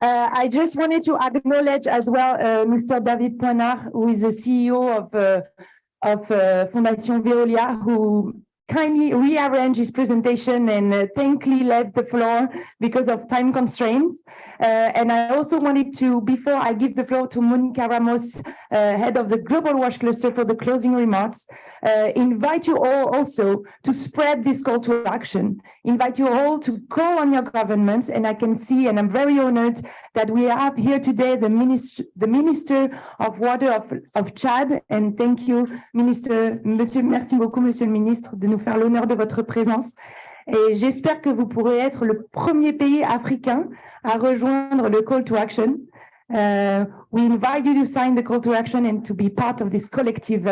I just wanted to acknowledge as well Mr. David Poinard, who is the CEO of Fondation Veolia, who kindly rearranged his presentation and thankfully left the floor because of time constraints. And I also wanted to, before I give the floor to Monica Ramos, head of the Global WASH Cluster for the closing remarks, invite you all also to spread this call to action. Invite you all to call on your governments, and I can see, and I'm very honored that we have here today the Minister of Water of Chad, and thank you, Minister, merci beaucoup, Monsieur le Ministre, de nous faire l'honneur de votre présence. Et j'espère que vous pourrez être le premier pays africain à rejoindre le call to action. We invite you to sign the call to action and to be part of this collective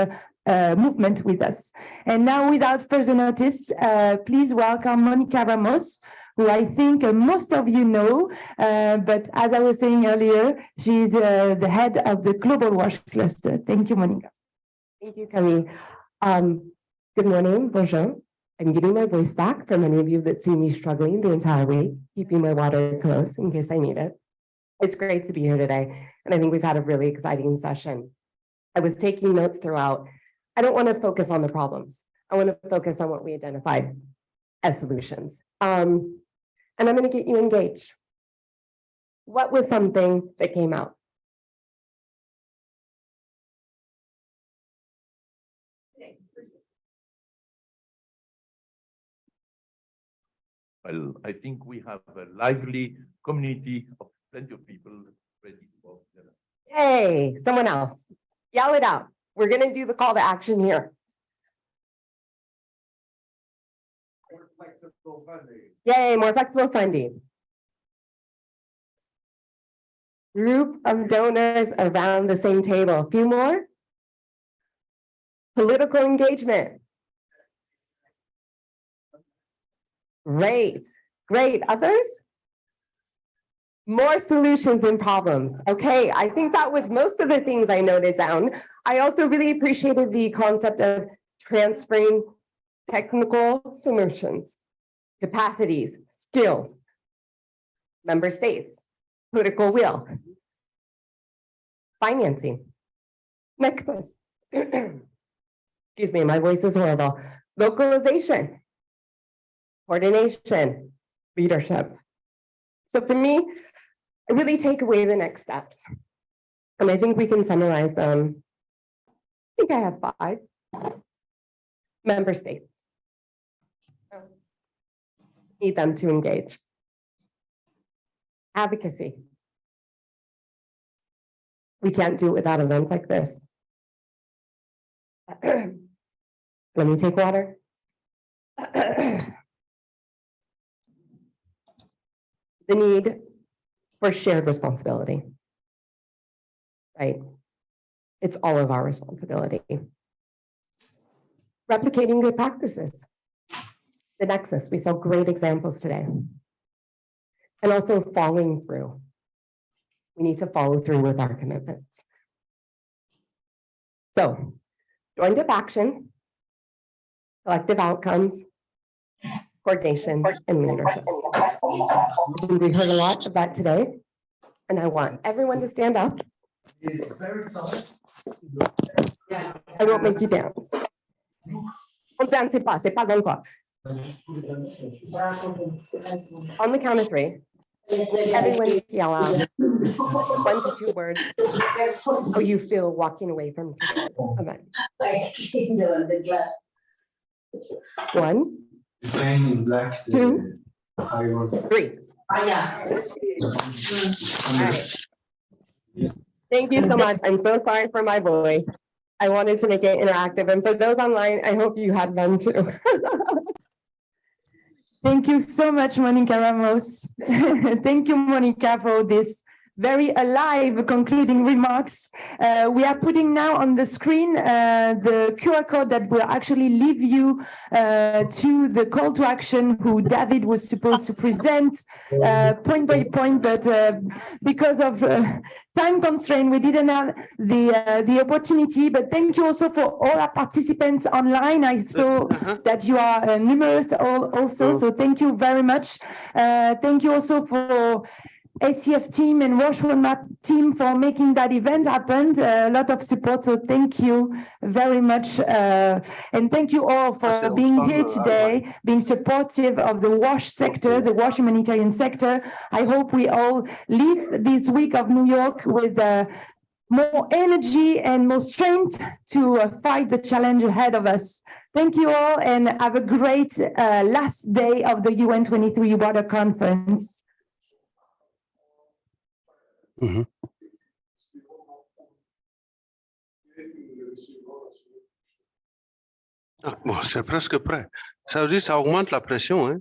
movement with us. And now, without further notice, please welcome Monica Ramos, who I think most of you know, but as I was saying earlier, she's the head of the Global WASH Cluster. Thank you, Monica. Thank you, Camille. Good morning, bonjour. I'm getting my voice back for many of you that see me struggling the entire week, keeping my water close in case I need it. It's great to be here today, and I think we've had a really exciting session. I was taking notes throughout. I don't want to focus on the problems. I want to focus on what we identified as solutions. And I'm going to get you engaged. What was something that came out? Well, I think we have a lively community of plenty of people ready for dinner. Hey, someone else. Yell it out. We're going to do the call to action here. More flexible funding. Yay, more flexible funding. Group of donors around the same table. A few more. Political engagement. Great, great. Others? More solutions than problems. Okay, I think that was most of the things I noted down. I also really appreciated the concept of transferring technical solutions, capacities, skills, member states, political will, financing, nexus. Excuse me, my voice is horrible. Localization, coordination, leadership. So for me, I really take away the next steps. And I think we can summarize them. I think I have 5. Member states. Need them to engage. Advocacy. We can't do it without events like this. Let me take water. The need for shared responsibility, right? It's all of our responsibility. Replicating good practices. The nexus, we saw great examples today. And also following through. We need to follow through with our commitments. So, joined up action, collective outcomes, coordination, and leadership. We heard a lot of that today, and I want everyone to stand up. I won't make you dance. On the count of 3, everyone yell out 1 to 2 words how you feel walking away from today's event. 1, 2, 3. All right. Thank you so much. I'm so sorry for my voice. I wanted to make it interactive. And for those online, I hope you had fun too. Thank you so much, Monica Ramos. Thank you, Monica, for this very alive concluding remarks. We are putting now on the screen the QR code that will actually lead you to the call to action who David was supposed to present point by point, but because of time constraint, we didn't have the opportunity. But thank you also for all our participants online. I saw that you are numerous also, so thank you very much. Thank you also for ACF team and RoadMap team for making that event happen. A lot of support, so thank you very much. And thank you all for being here today, being supportive of the WASH sector, the WASH humanitarian sector. I hope we all leave this week of New York with more energy and more strength to fight the challenge ahead of us. Thank you all, and have a great last day of the UN 23 Water Conference. Ah, bon, c'est presque prêt. Ça veut dire que ça augmente la pression, hein?